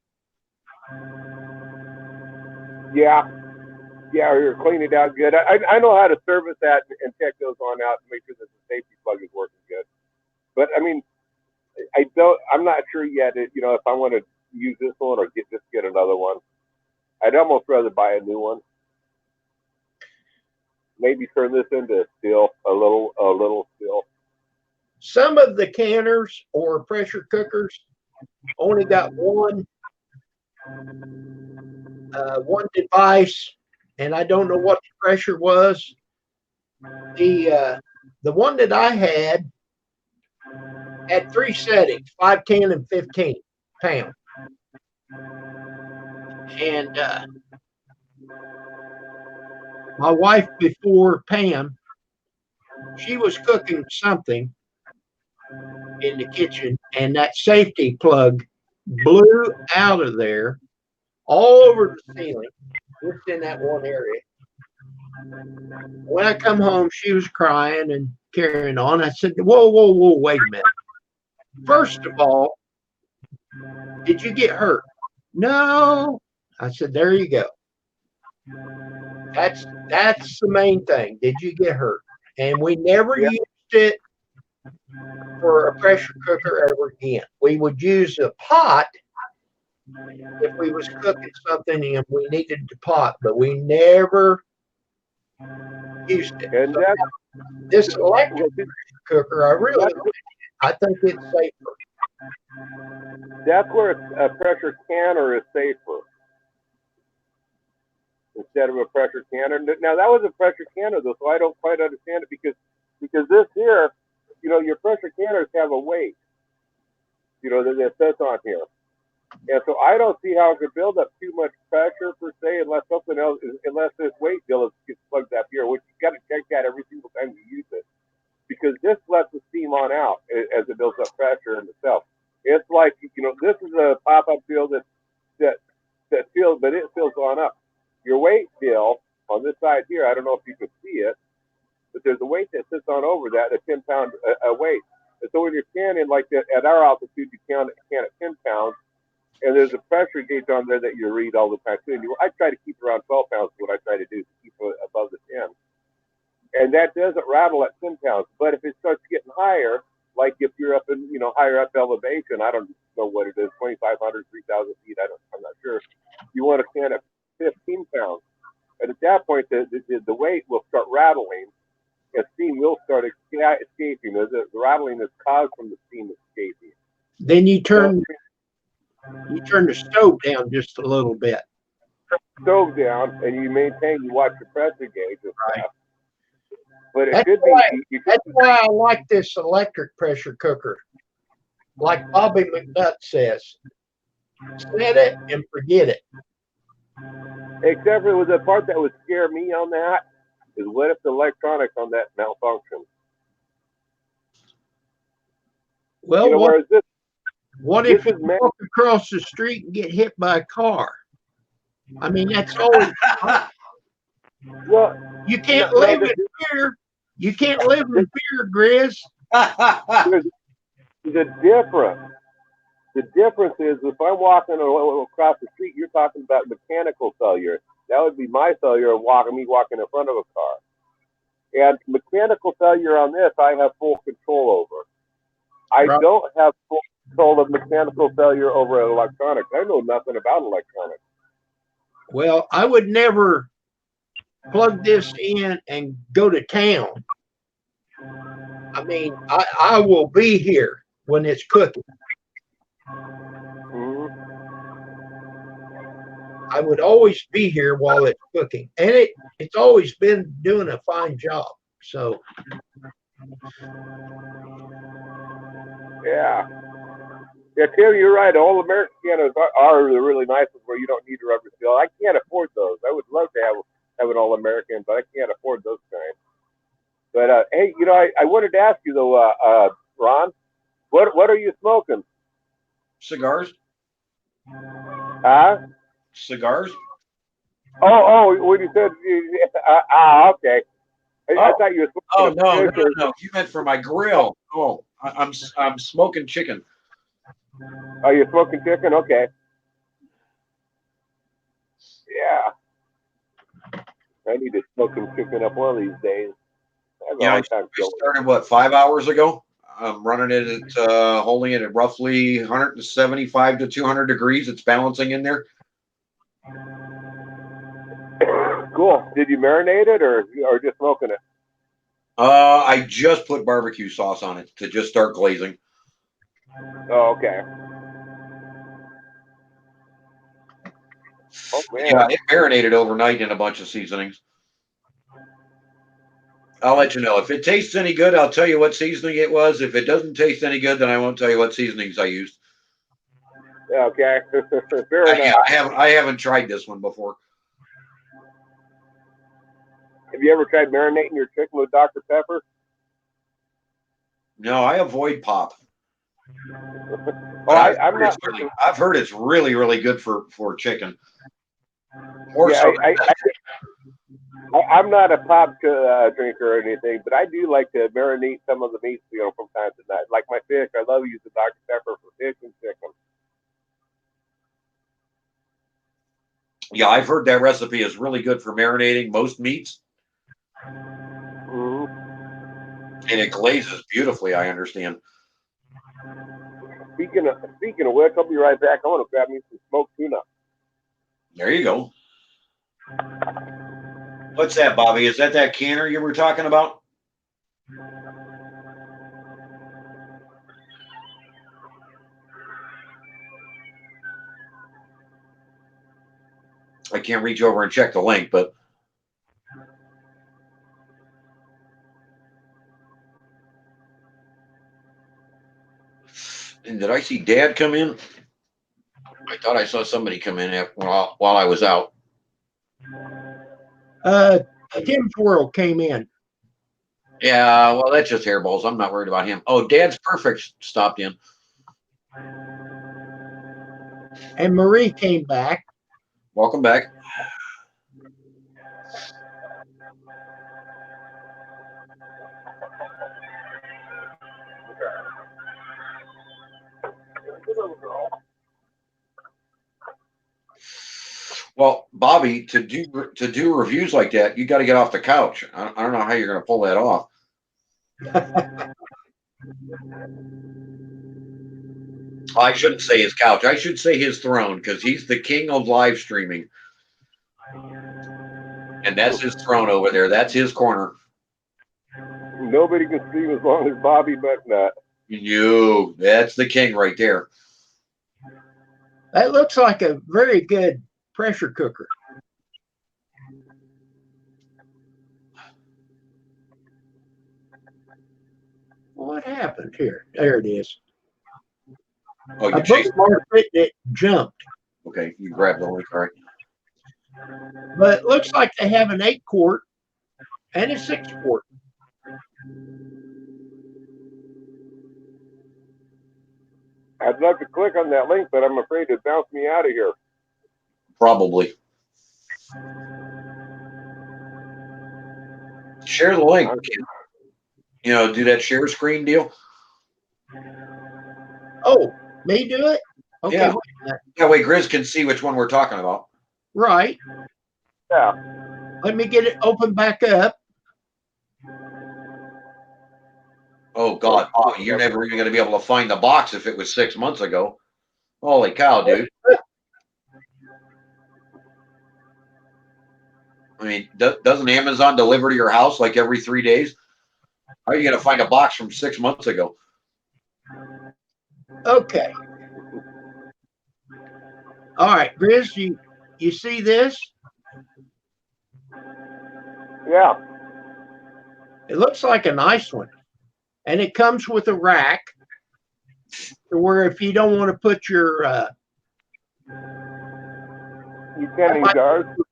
Yeah, or clean it out good. I know how to service that and check those on out and make sure that the safety plug is working good. But I mean, I'm not sure yet. If I want to use this one or get another one. I'd almost rather buy a new one. Maybe turn this into steel, a little steel. Some of the canners or pressure cookers only got one device, and I don't know what the pressure was. The one that I had 3 settings, 5, 10, and 15 pounds. And my wife, before Pam, she was cooking something in the kitchen, and that safety plug blew out of there all over the ceiling, just in that one area. When I come home, she was crying and carrying on. I said, whoa, wait a minute. First of all, did you get hurt? No. I said, there you go. That's the main thing. Did you get hurt? And we never used it for a pressure cooker ever again. We would use a pot if we was cooking something and we needed the pot, but we never used it. And So that's this electric well, cooker, I really that's, like it. I think it's safer. that's where a pressure canner is safer instead of a pressure canner. Now that was a pressure canner though, so I don't quite understand it because this here, you know, your pressure canners have a weight, you know, that says on here. And so I don't see how it could build up too much pressure per se, unless something else, unless this weight deal gets plugged up here, which you got to check that every single time you use it, because this lets the steam on out as it builds up pressure in itself. It's like, you know, this is a pop-up field that fills, but it fills on up. Your weight deal on this side here, I don't know if you can see it, but there's a weight that sits on over that, a 10-pound weight. And so when you're canning like that, at our altitude, you can at 10 pounds. And there's a pressure gauge on there that you read all the time too. And I try to keep around 12 pounds. What I try to do is keep it above the 10. And that doesn't rattle at 10 pounds. But if it starts getting higher, like if you're up in, you know, higher up elevation, I don't know what it is, 2,500, 3,000 feet. I'm not sure. You want to can at 15 pounds. And at that point, the weight will start rattling, and steam will start escaping. The rattling is caused from the steam escaping. Then you turn the stove down just a little bit. Stove down, and you maintain. You watch your pressure gauge and stuff. But it That's could why, be. that's why I like this electric pressure cooker. Like Bobby McNutt says, set it and forget it. Except for the part that would scare me on that is what if the electronics on that malfunction? Well, You know, whereas this, what if you walk across the street and get hit by a car? I mean, that's always. well, You can't live in fear. You can't live in fear, Grizz. the difference. The difference is if I'm walking across the street, you're talking about mechanical failure. That would be my failure of me walking in front of a car. And mechanical failure on this, I have full control over. I don't have full control of mechanical failure over electronics. I know nothing about electronics. Well, I would never plug this in and go to town. I mean, I will be here when it's cooking. Mm-hmm. I would always be here while it's cooking, and it's always been doing a fine job. So, yeah, Tim, you're right. All American cannons are the really nice ones where you don't need a rubber seal. I can't afford those. I would love to have an All American, but I can't afford those kinds. But hey, you know, I wanted to ask you though, Ron, what are you smoking? Cigars. Huh? Cigars. Oh, when you said, okay. I thought you were smoking. No. You meant for my grill. Oh, I'm smoking chicken. Oh, you're smoking chicken? Okay. Yeah. I need to smoke some chicken up one of these days. Yeah, I started 5 hours ago. I'm running it at holding it at roughly 175 to 200 degrees. It's balancing in there. Cool. Did you marinate it or just smoking it? I just put barbecue sauce on it to just start glazing. Oh, okay. Oh, man. Yeah, it marinated overnight in a bunch of seasonings. I'll let you know. If it tastes any good, I'll tell you what seasoning it was. If it doesn't taste any good, then I won't tell you what seasonings I used. Okay. Fair enough. I haven't tried this one before. Have you ever tried marinating your chicken with Dr. Pepper? No, I avoid pop. I'm not. I've heard it's really, really good for chicken. I'm not a pop drinker or anything, but I do like to marinate some of the meats, you know, from time to time. Like my fish, I love using Dr. Pepper for fish and chicken. Yeah, I've heard that recipe is really good for marinating most meats. Mm-hmm. And it glazes beautifully, I understand. Speaking of which, I'll be right back. I want to grab me some smoked tuna. There you go. What's that, Bobby? Is that canner you were talking about? I can't reach over and check the link, but and did I see Dad come in? I thought I saw somebody come in while I was out. Tim's World came in. Yeah, well, that's just hairballs. I'm not worried about him. Oh, Dad's Perfect stopped in. And Marie came back. Welcome back. Well, Bobby, to do reviews like that, you got to get off the couch. I don't know how you're going to pull that off. I shouldn't say his couch. I should say his throne, because he's the king of live streaming. And that's his throne over there. That's his corner. Nobody can stream as long as Bobby McNutt. That's the king right there. That looks like a very good pressure cooker. What happened here? There it is. Oh, you I bookmarked it, it jumped. Okay, you grab the link, all right. But it looks like they have an 8-quart and a 6-quart. I'd love to click on that link, but I'm afraid it bounced me out of here. Probably. Share the link. Do that share screen deal. Oh, me do it? Okay. Yeah. That way Grizz can see which one we're talking about. Right. Yeah. Let me get it open back up. Oh, God. Oh, you're never even going to be able to find the box if it was 6 months ago. Holy cow, dude. I mean, doesn't Amazon deliver to your house like every 3 days? How are you going to find a box from 6 months ago? Okay. All right, Grizz, you see this? Yeah. It looks like a nice one. And it comes with a rack where if you don't want to put your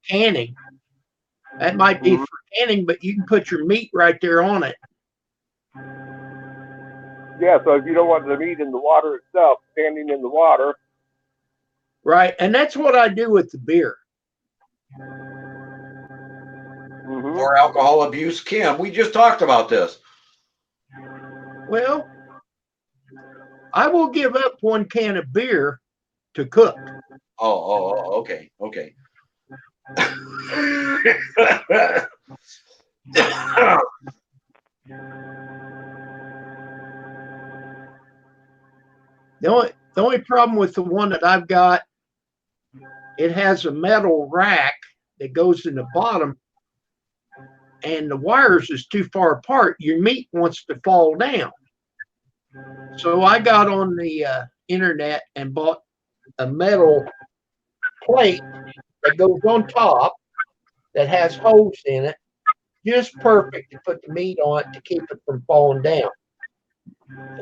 canning, that might be for canning, but you can put your meat right there on it. Yeah, so if you don't want the meat in the water itself, standing in the water. Right, and that's what I do with the beer. Or alcohol abuse. Kim, we just talked about this. Well, I will give up 1 can of beer to cook. Oh, okay. The only problem with the one that I've got, it has a metal rack that goes in the bottom, and the wires is too far apart. Your meat wants to fall down. So I got on the internet and bought a metal plate that goes on top that has holes in it, just perfect to put the meat on it to keep it from falling down.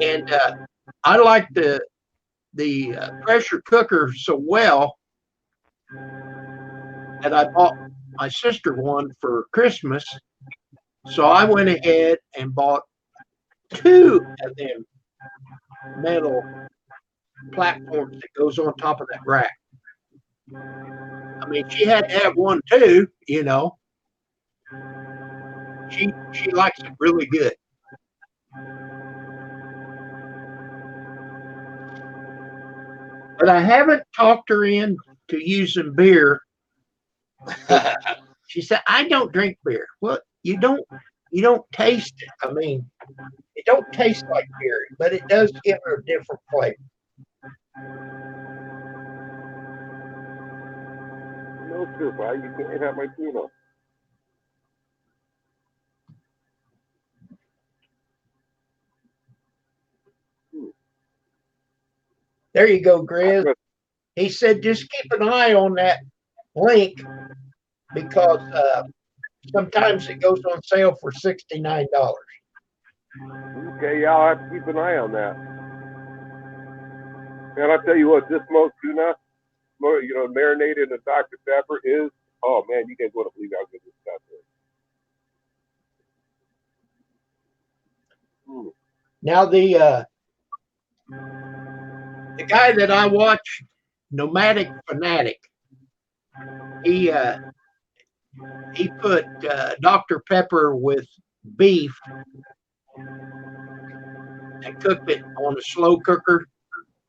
And I like the pressure cooker so well that I bought my sister one for Christmas. So I went ahead and bought 2 of them metal platforms that goes on top of that rack. I mean, she had to have one too, She likes it really good. But I haven't talked her into using beer. She said, "I don't drink beer." Well, you don't taste it. I mean, it don't taste like beer, but it does give her a different flavor. No, sir, you can't have my tuna. There you go, Grizz. He said just keep an eye on that link because sometimes it goes on sale for $69. Okay, yeah, I'll have to keep an eye on that. And I'll tell you what, this smoked tuna, marinated in Dr. Pepper is, oh man, you guys wouldn't believe how good this stuff is. Now the guy that I watch, Nomadic Fanatic, he put Dr. Pepper with beef and cooked it on a slow cooker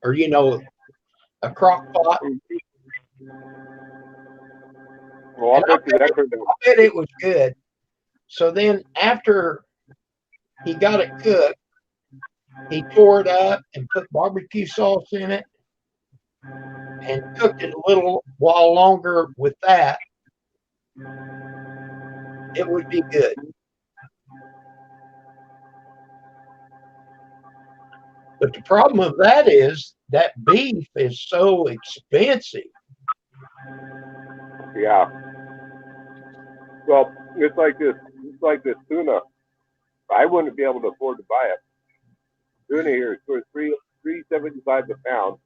or a crock pot. Well, I'll bet you that I bet it was good. So then after he got it cooked, he tore it up and put barbecue sauce in it and cooked it a little while longer with that. It would be good. But the problem of that is that beef is so expensive. Yeah. Well, it's like this tuna. I wouldn't be able to afford to buy it. Tuna here is for $3.75 a pound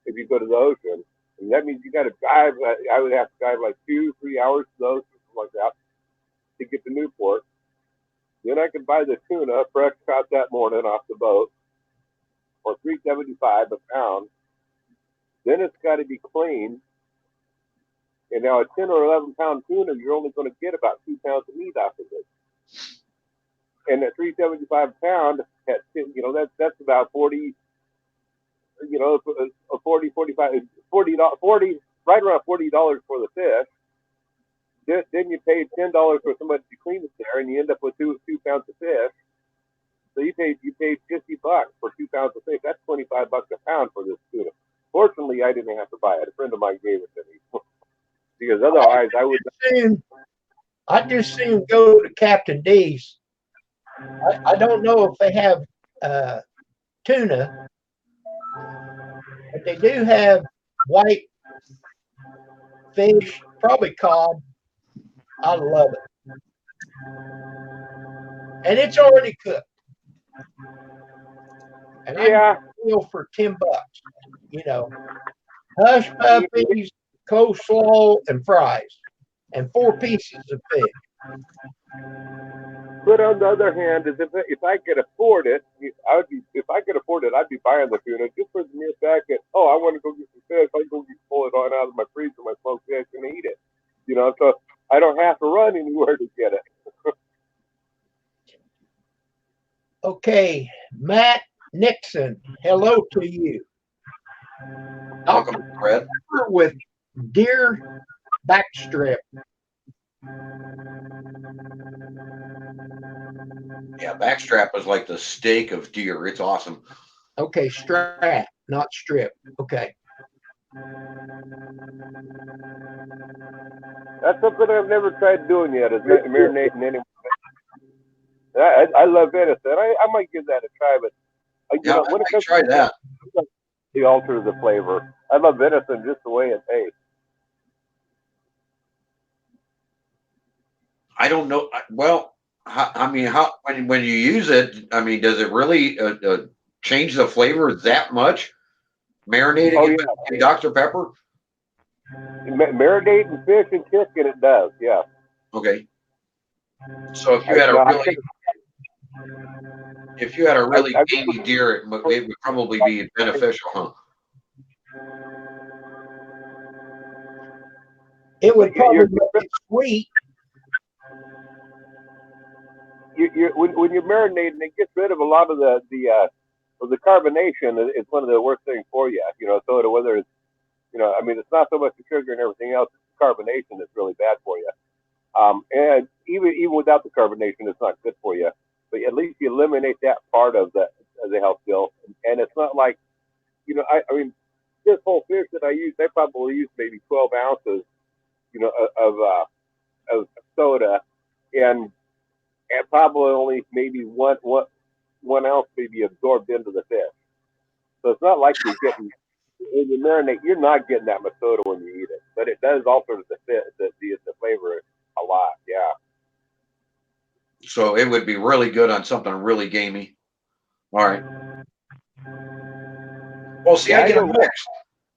if you go to the ocean. And that means you got to drive. I would have to drive like 2-3 hours to the ocean, something like that, to get to Newport. Then I could buy the tuna fresh caught that morning off the boat for $3.75 a pound. Then it's got to be cleaned. And now a 10 or 11 pound tuna, you're only going to get about 2 pounds of meat off of it. And at $3.75 a pound, that's about 40, a 40, 45, 40, right around $40 for the fish. Then you paid $10 for somebody to clean it there, and you end up with 2 pounds of fish. So you paid $50 for 2 pounds of fish. That's $25 a pound for this tuna. Fortunately, I didn't have to buy it. A friend of mine gave it to me. Because otherwise, I'd just soon go to Captain D's. I don't know if they have tuna, but they do have white fish, probably cod. I love it. And it's already cooked. And I feel for $10, hush puppies, coleslaw, and fries, and 4 pieces of fish. But on the other hand, is if I could afford it, I'd be buying the tuna just for the mere fact that I want to go get some fish. I can go pull it on out of my freezer, my smoked fish, and eat it. So I don't have to run anywhere to get it. Okay, Matt Nixon, hello to you. Welcome, Fred. With deer backstrip. Yeah, backstrap is like the steak of deer. It's awesome. Okay, strap, not strip. Okay. That's something I've never tried doing yet, is marinating anyone. I love venison. I might give that a try, but when it comes try that. It alters the flavor. I love venison just the way it tastes. I don't know. Well, when you use it, does it really change the flavor that much? Marinating it in Dr. Pepper? Marinating fish and chicken, it does, yeah. Okay. So if you had a really gamey deer, it would probably be beneficial, huh? It would probably be sweet. When you're marinating, it gets rid of a lot of the carbonation. Is one of the worst things for you. Soda, whether it's it's not so much the sugar and everything else. It's the carbonation that's really bad for you. And even without the carbonation, it's not good for you. But at least you eliminate that part of the health bill. And it's not like, this whole fish that I use, I probably use maybe 12 ounces, of soda, and probably only maybe one ounce maybe absorbed into the fish. So it's not like you're getting when you marinate, you're not getting that much soda when you eat it, but it does alter the flavor a lot. Yeah. So it would be really good on something really gamey. All right. Well, see, Yeah, I get a mix.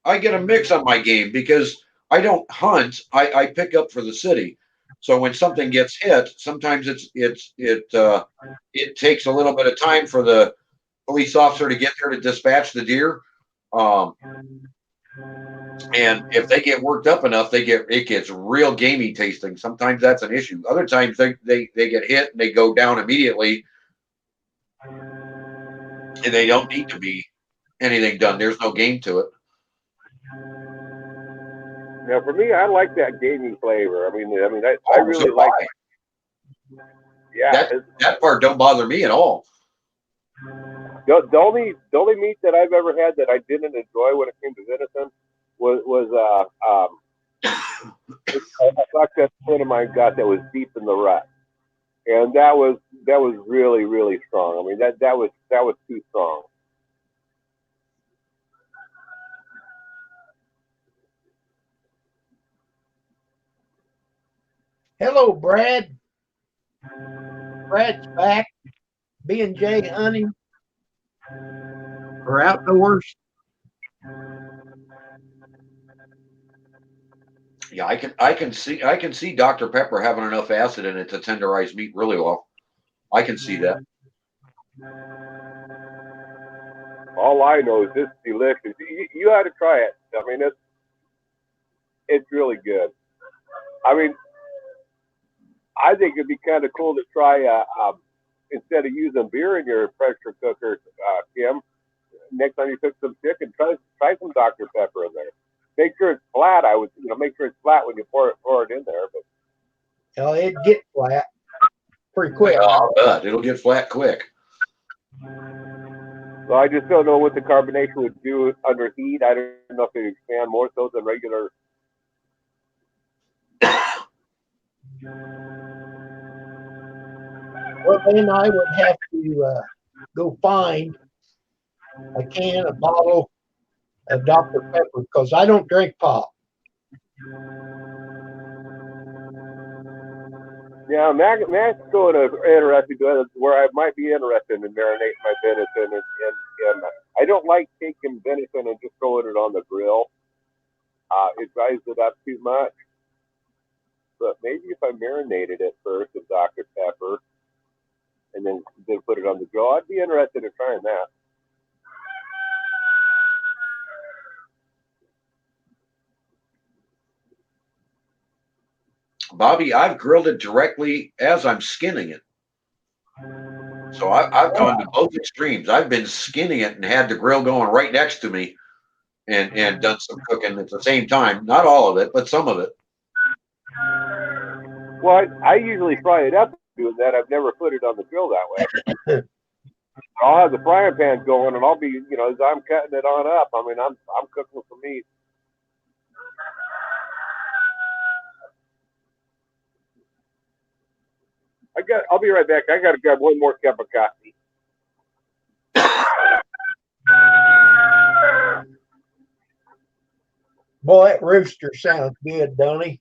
I get a mix on my game because I don't hunt. I pick up for the city. So when something gets hit, sometimes it takes a little bit of time for the police officer to get there to dispatch the deer. Um, and if they get worked up enough, it gets real gamey tasting. Sometimes that's an issue. Other times they get hit and they go down immediately, and they don't need to be anything done. There's no game to it. Now, for me, I like that gamey flavor. I really like. Yeah, that part don't bother me at all. The only meat that I've ever had that I didn't enjoy when it came to venison was a buck that a friend of mine got that was deep in the rut, and that was really really strong. I mean that was too strong. Hello, Brad. Brad's back. B&J hunting or outdoors. Yeah, I can see Dr. Pepper having enough acid in it to tenderize meat really well. I can see that. All I know is it's delicious. You ought to try it. I mean it's really good. I mean, I think it'd be kind of cool to try instead of using beer in your pressure cooker, Kim. Next time you cook some chicken, try some Dr. Pepper in there. Make sure it's flat. I would, make sure it's flat when you pour it in there. But It get flat pretty quick. Oh, but it'll get flat quick. So I just don't know what the carbonation would do under heat. I don't know if it expand more so than regular. Well, then I would have to go find a bottle of Dr. Pepper because I don't drink pop. Yeah, Matt's going to interesting to where I might be interested in marinating my venison, and I don't like taking venison and just throwing it on the grill. It dries it up too much. But maybe if I marinated it first with Dr. Pepper and then put it on the grill, I'd be interested in trying that. Bobby, I've grilled it directly as I'm skinning it. So I've gone to both extremes. I've been skinning it and had the grill going right next to me and done some cooking at the same time. Not all of it, but some of it. Well, I usually fry it up doing that. I've never put it on the grill that way. I'll have the frying pan going, and I'll be, as I'm cutting it on up. I mean, I'm cooking some meat. I'll be right back. I got to grab one more cup of coffee. Boy, that rooster sounds good, don't he?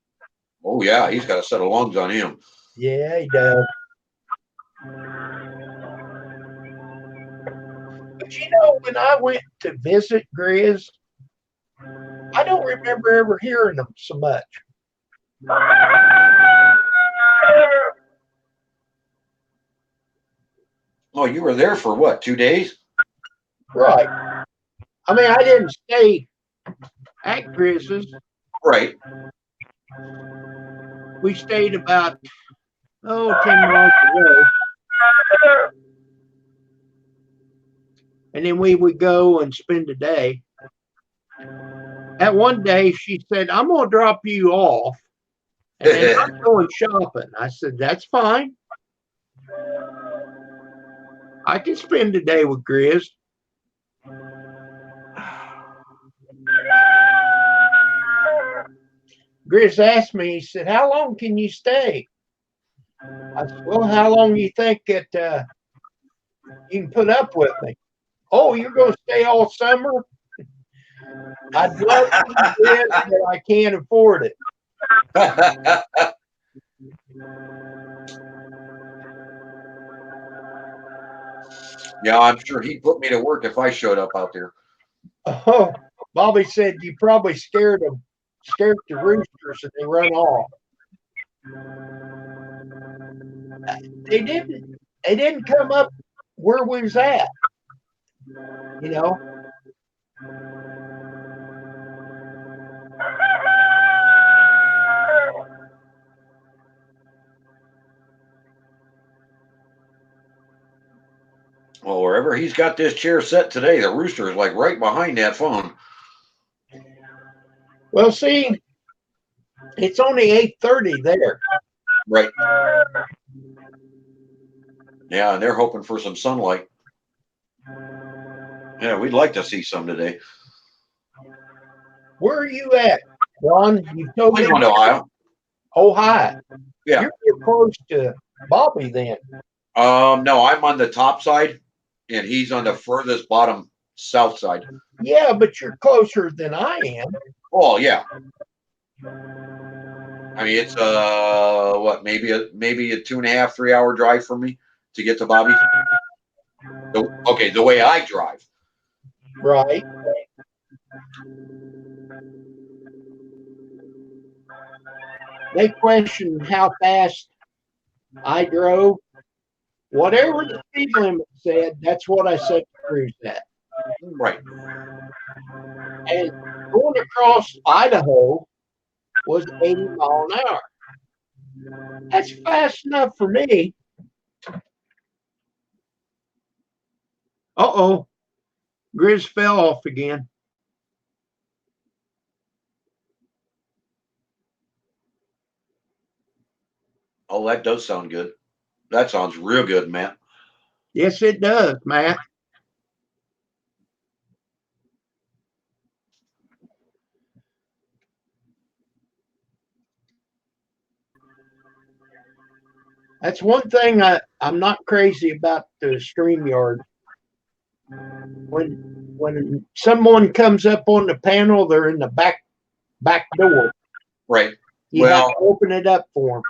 Oh yeah, he's got a set of lungs on him. Yeah, he does. But when I went to visit Grizz, I don't remember ever hearing them so much. Oh, you were there for what, 2 days? Right. I mean, I didn't stay at Grizz's. Right. We stayed about 10 miles away. And then we would go and spend a day. That one day she said, I'm going to drop you off. And then I'm going shopping. I said, that's fine. I can spend a day with Grizz. Grizz asked me, he said, how long can you stay? I said, well, how long do you think that you can put up with me? Oh, you're going to stay all summer? I'd love to win, but I can't afford it. Yeah, I'm sure he'd put me to work if I showed up out there. Oh, Bobby said you probably scared the roosters and they run off. They didn't come up where we was at. You know, Well, wherever he's got this chair set today, the rooster is like right behind that phone. well, see, it's only 8:30 there. Right. Yeah, and they're hoping for some sunlight. Yeah, we'd like to see some today. Where are you at, Ron? You told me Cleveland, Ohio. Ohio. Yeah. You're close to Bobby then. No, I'm on the top side, and he's on the furthest bottom south side. Yeah, but you're closer than I am. Oh yeah. I mean, it's what, maybe a 2.5, 3 hour drive for me to get to Bobby. Okay, the way I drive. Right. They questioned how fast I drove. Whatever the speed limit said, that's what I set the cruise at. Right. And going across Idaho was 80 mile an hour. That's fast enough for me. Uh-oh. Grizz fell off again. Oh, that does sound good. That sounds real good, Matt. Yes, it does, Matt. That's one thing I'm not crazy about the StreamYard. When someone comes up on the panel, they're in the back door. Right. You have to open it up for them.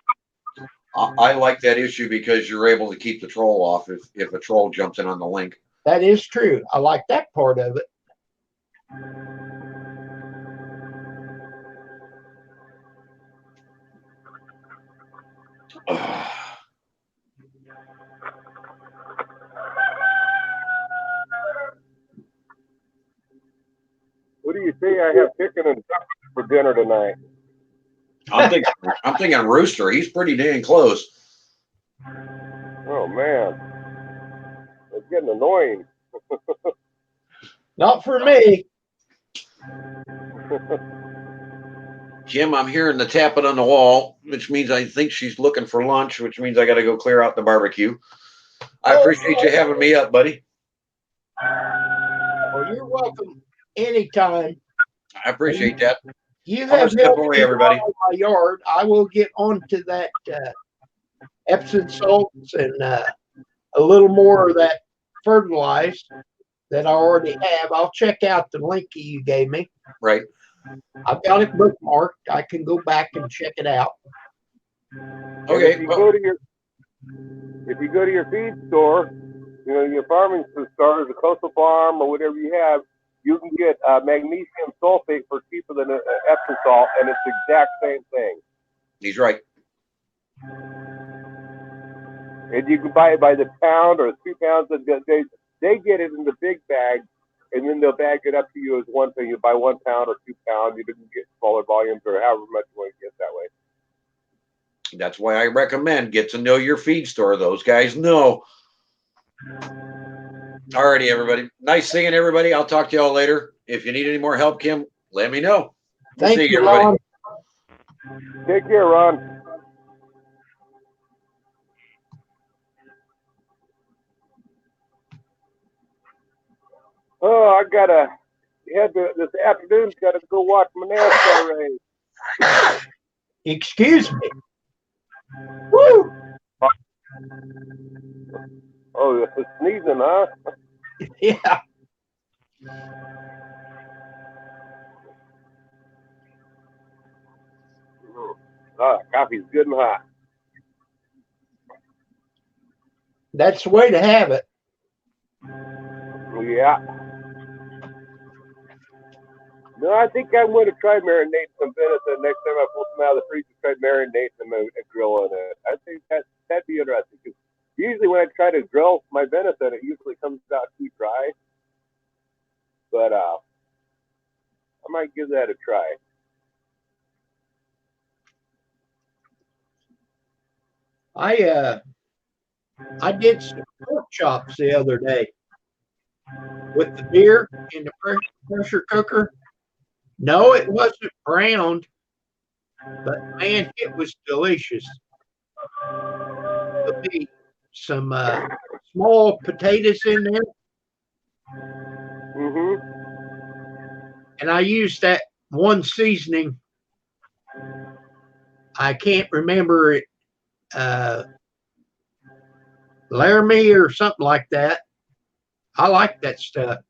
I like that issue because you're able to keep the troll off if a troll jumps in on the link. That is true. I like that part of it. What do you say? I have chicken and duck for dinner tonight. I'm thinking rooster. He's pretty dang close. Oh man, it's getting annoying. Not for me. Jim, I'm hearing the tapping on the wall, which means I think she's looking for lunch, which means I got to go clear out the barbecue. I appreciate you having me up, buddy. Well, you're welcome anytime. I appreciate that. You have step away, everybody. My yard. I will get onto that Epsom salts and a little more of that fertilized that I already have. I'll check out the link you gave me. Right. I've got it bookmarked. I can go back and check it out. Okay. If you go to your feed store, you know, your farming store, the Coastal Farm or whatever you have, you can get magnesium sulfate for cheaper than Epsom salt, and it's the exact same thing. He's right. And you can buy it by the pound or 2 pounds. They get it in the big bag, and then they'll bag it up to you as one thing. You buy 1 pound or 2 pounds. You can get smaller volumes or however much you want to get that way. That's why I recommend get to know your feed store. Those guys know. Alrighty, everybody. Nice seeing everybody. I'll talk to y'all later. If you need any more help, Kim, let me know. Thank you, everybody. Ron. Take care, Ron. Oh, I gotta head this afternoon. Gotta go watch my NASCAR race. Excuse me. Woo! Oh, sneezing, huh? Yeah. Coffee's good and hot. That's the way to have it. Yeah. No, I think I'm going to try marinating some venison next time I pull some out of the freezer. Try marinating them and grilling it. I think that'd be interesting. 'Cause usually when I try to grill my venison, it usually comes out too dry. But I might give that a try. I did some pork chops the other day with the beer in the pressure cooker. No, it wasn't browned, but man, it was delicious. Put me some small potatoes in there, and I used that one seasoning. I can't remember it, Laramie or something like that. I like that stuff.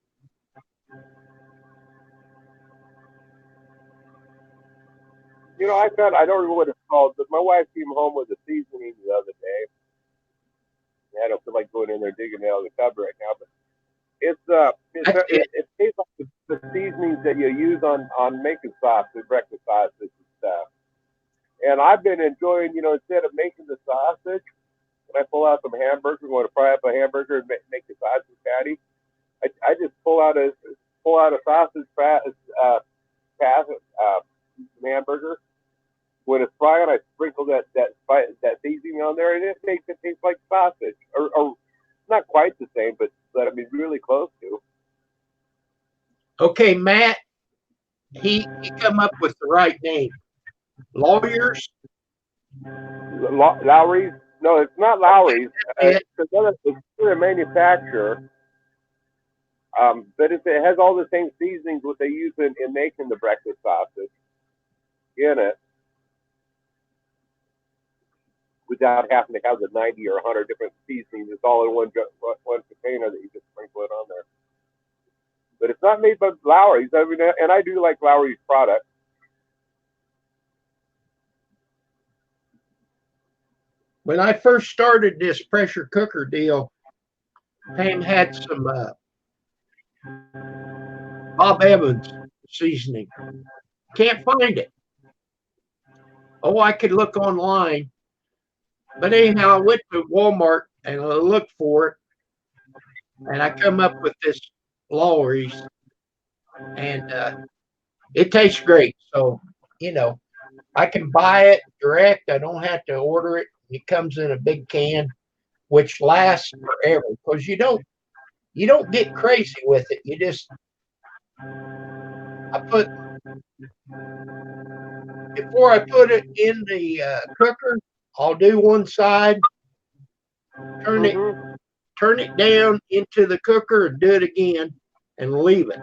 You know, I don't know what it's called, but my wife came home with a seasoning the other day. I don't feel like going in there digging out of the cupboard right now, but it tastes like the seasonings that you use on making sausage, breakfast sausage and stuff. And I've been enjoying, you know, instead of making the sausage, when I pull out some hamburger, want to fry up a hamburger and make a sausage patty, I just pull out a sausage hamburger. When it's frying, I sprinkle that seasoning on there, and it tastes like sausage, or not quite the same, but I mean really close to. Okay, Matt, he come up with the right name. Lawyers? Lowry's? No, it's not Lowry's. It's a manufacturer. But it has all the same seasonings what they use in making the breakfast sausage in it, without having to have the 90 or 100 different seasonings. It's all in one container that you just sprinkle it on there. But it's not made by Lowry's. I mean, and I do like Lowry's product. When I first started this pressure cooker deal, Pam had some Bob Evans seasoning. Can't find it. Oh, I could look online. But anyhow, I went to Walmart and I looked for it. And I come up with this Lawry's. And it tastes great. So, you know, I can buy it direct. I don't have to order it. It comes in a big can, which lasts forever because you don't get crazy with it. You just before I put it in the cooker, I'll do one side, turn it down into the cooker and do it again and leave it.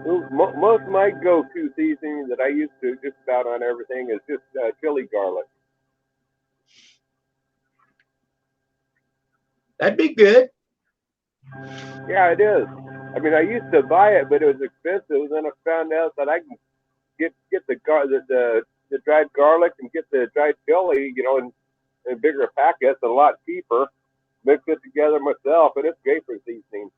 Most of my go-to seasoning that I used to just about on everything is just chili garlic. That'd be good. Yeah, it is. I mean, I used to buy it, but it was expensive. Then I found out that I can get the dried garlic and get the dried chili, you know, in bigger packets, a lot cheaper. Mix it together myself, and it's great for seasoning.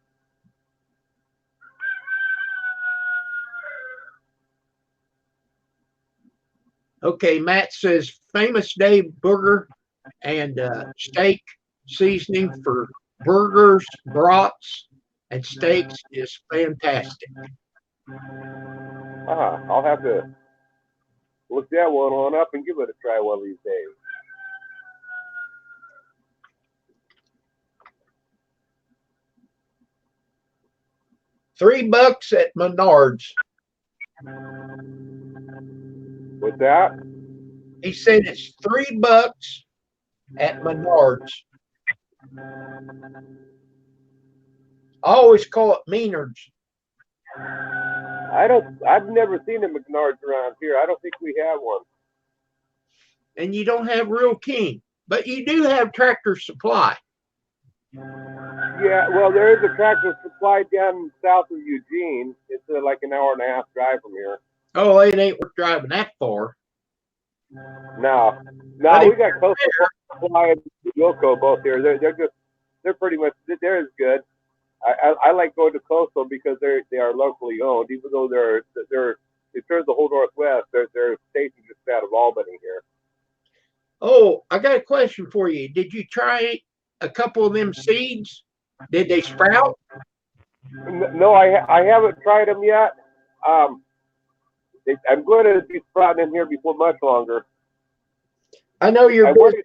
Okay, Matt says Famous Dave burger and steak seasoning for burgers, brats, and steaks is fantastic. I'll have to look that one on up and give it a try one of these days. $3 at Menards. What's that? He said it's $3 at Menards. I always call it Maynard's. I've never seen a McNard's around here. I don't think we have one. And you don't have Real King, but you do have Tractor Supply. Yeah, well, there is a Tractor Supply down south of Eugene. It's like an hour and a half drive from here. Oh, it ain't worth driving that far. No, But we got Coastal Supply and Yoko both here. They're pretty much they're as good. I like going to Coastal because they are locally owned, even though they serve the whole Northwest. They're stationed just out of Albany here. Oh, I got a question for you. Did you try a couple of them seeds? Did they sprout? No, I haven't tried them yet. I'm going to be sprouting in here before much longer. I know you're I busy.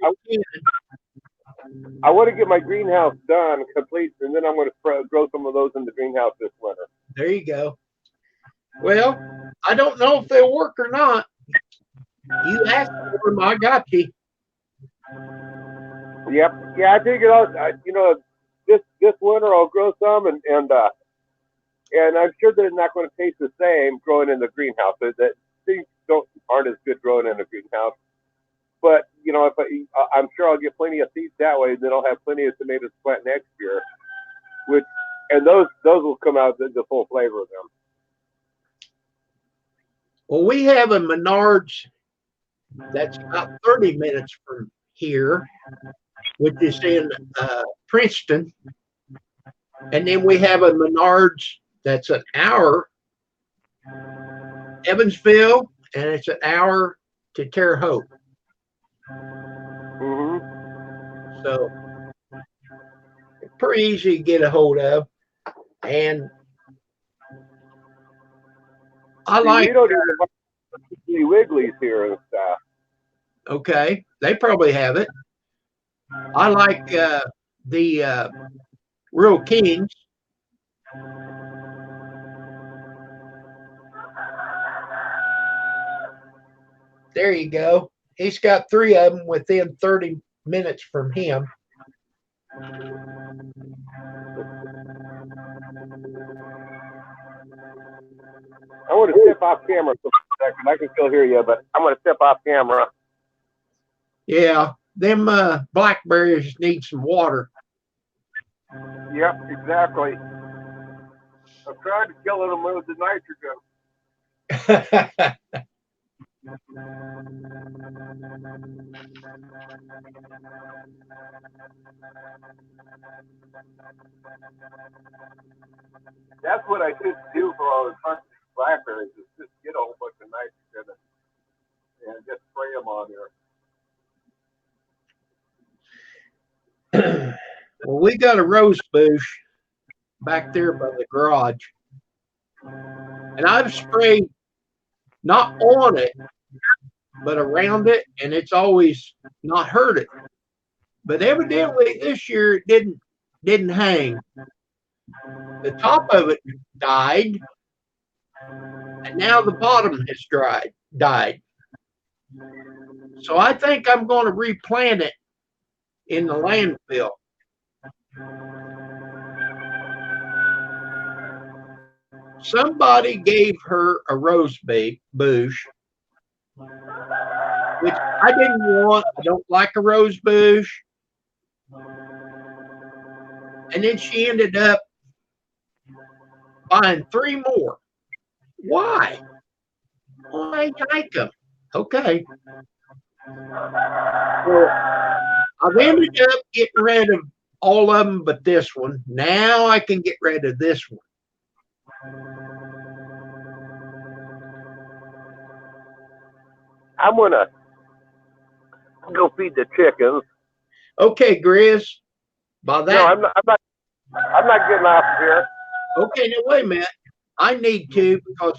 want to get my greenhouse done complete, and then I'm going to grow some of those in the greenhouse this winter. There you go. Well, I don't know if they'll work or not. You asked for them, I got you. Yep. Yeah, I figured out. This winter I'll grow some, and I'm sure they're not going to taste the same growing in the greenhouse. That things aren't as good growing in the greenhouse. But if I'm sure I'll get plenty of seeds that way, then I'll have plenty of tomatoes to plant next year. And those will come out the full flavor of them. Well, we have a Menards that's about 30 minutes from here, which is in Princeton. And then we have a Menards that's an hour, Evansville, and it's an hour to Terre Haute. Mm-hmm. So pretty easy to get a hold of. And I like. We don't even have Wigglies here and stuff. Okay, they probably have it. I like the Real Kings. There you go. He's got 3 of them within 30 minutes from him. I want to step off camera for a second. I can still hear you, but I'm going to step off camera. Yeah, them blackberries need some water. Yep, exactly. I'm trying to kill them with the nitrogen. That's what I should do for all the blackberries, is just get a whole bunch of nitrogen and just spray them on Well, we got a rose bush back there by the garage. And I've sprayed not on it, but around it, and it's always not hurt it. But evidently this year it didn't hang. The top of it died, and now the bottom has died. So I think I'm going to replant it in the landfill. Somebody gave her a rose bush, which I didn't want. I don't like a rose bush. And then she ended up buying 3 more. Why? Well, I like them. Okay. Well, I've ended up getting rid of all of them but this one. Now I can get rid of this one. I'm going to go feed the chickens. Okay, Grizz. By that, No, I'm not getting off here. Okay, now wait a minute. I need to, because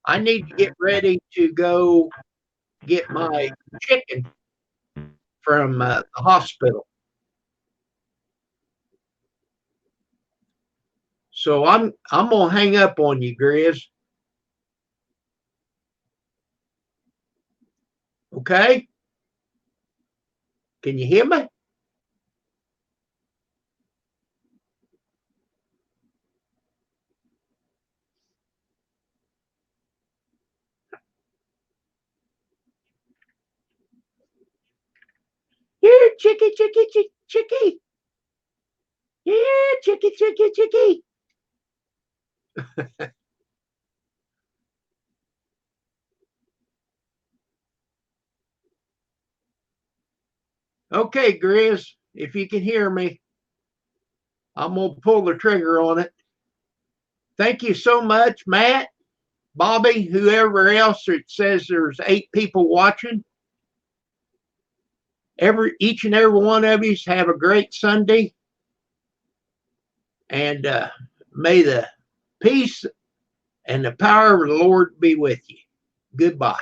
I need to get ready to go get my chicken from the hospital. So I'm gonna hang up on you, Grizz. Okay? Can you hear me? Here, chickie, chickie, chickie, chickie. Yeah, chickie, chickie, chickie. Okay, Grizz, if you can hear me, I'm going to pull the trigger on it. Thank you so much, Matt, Bobby, whoever else that says there's 8 people watching. Each and every one of you have a great Sunday. And may the peace and the power of the Lord be with you. Goodbye.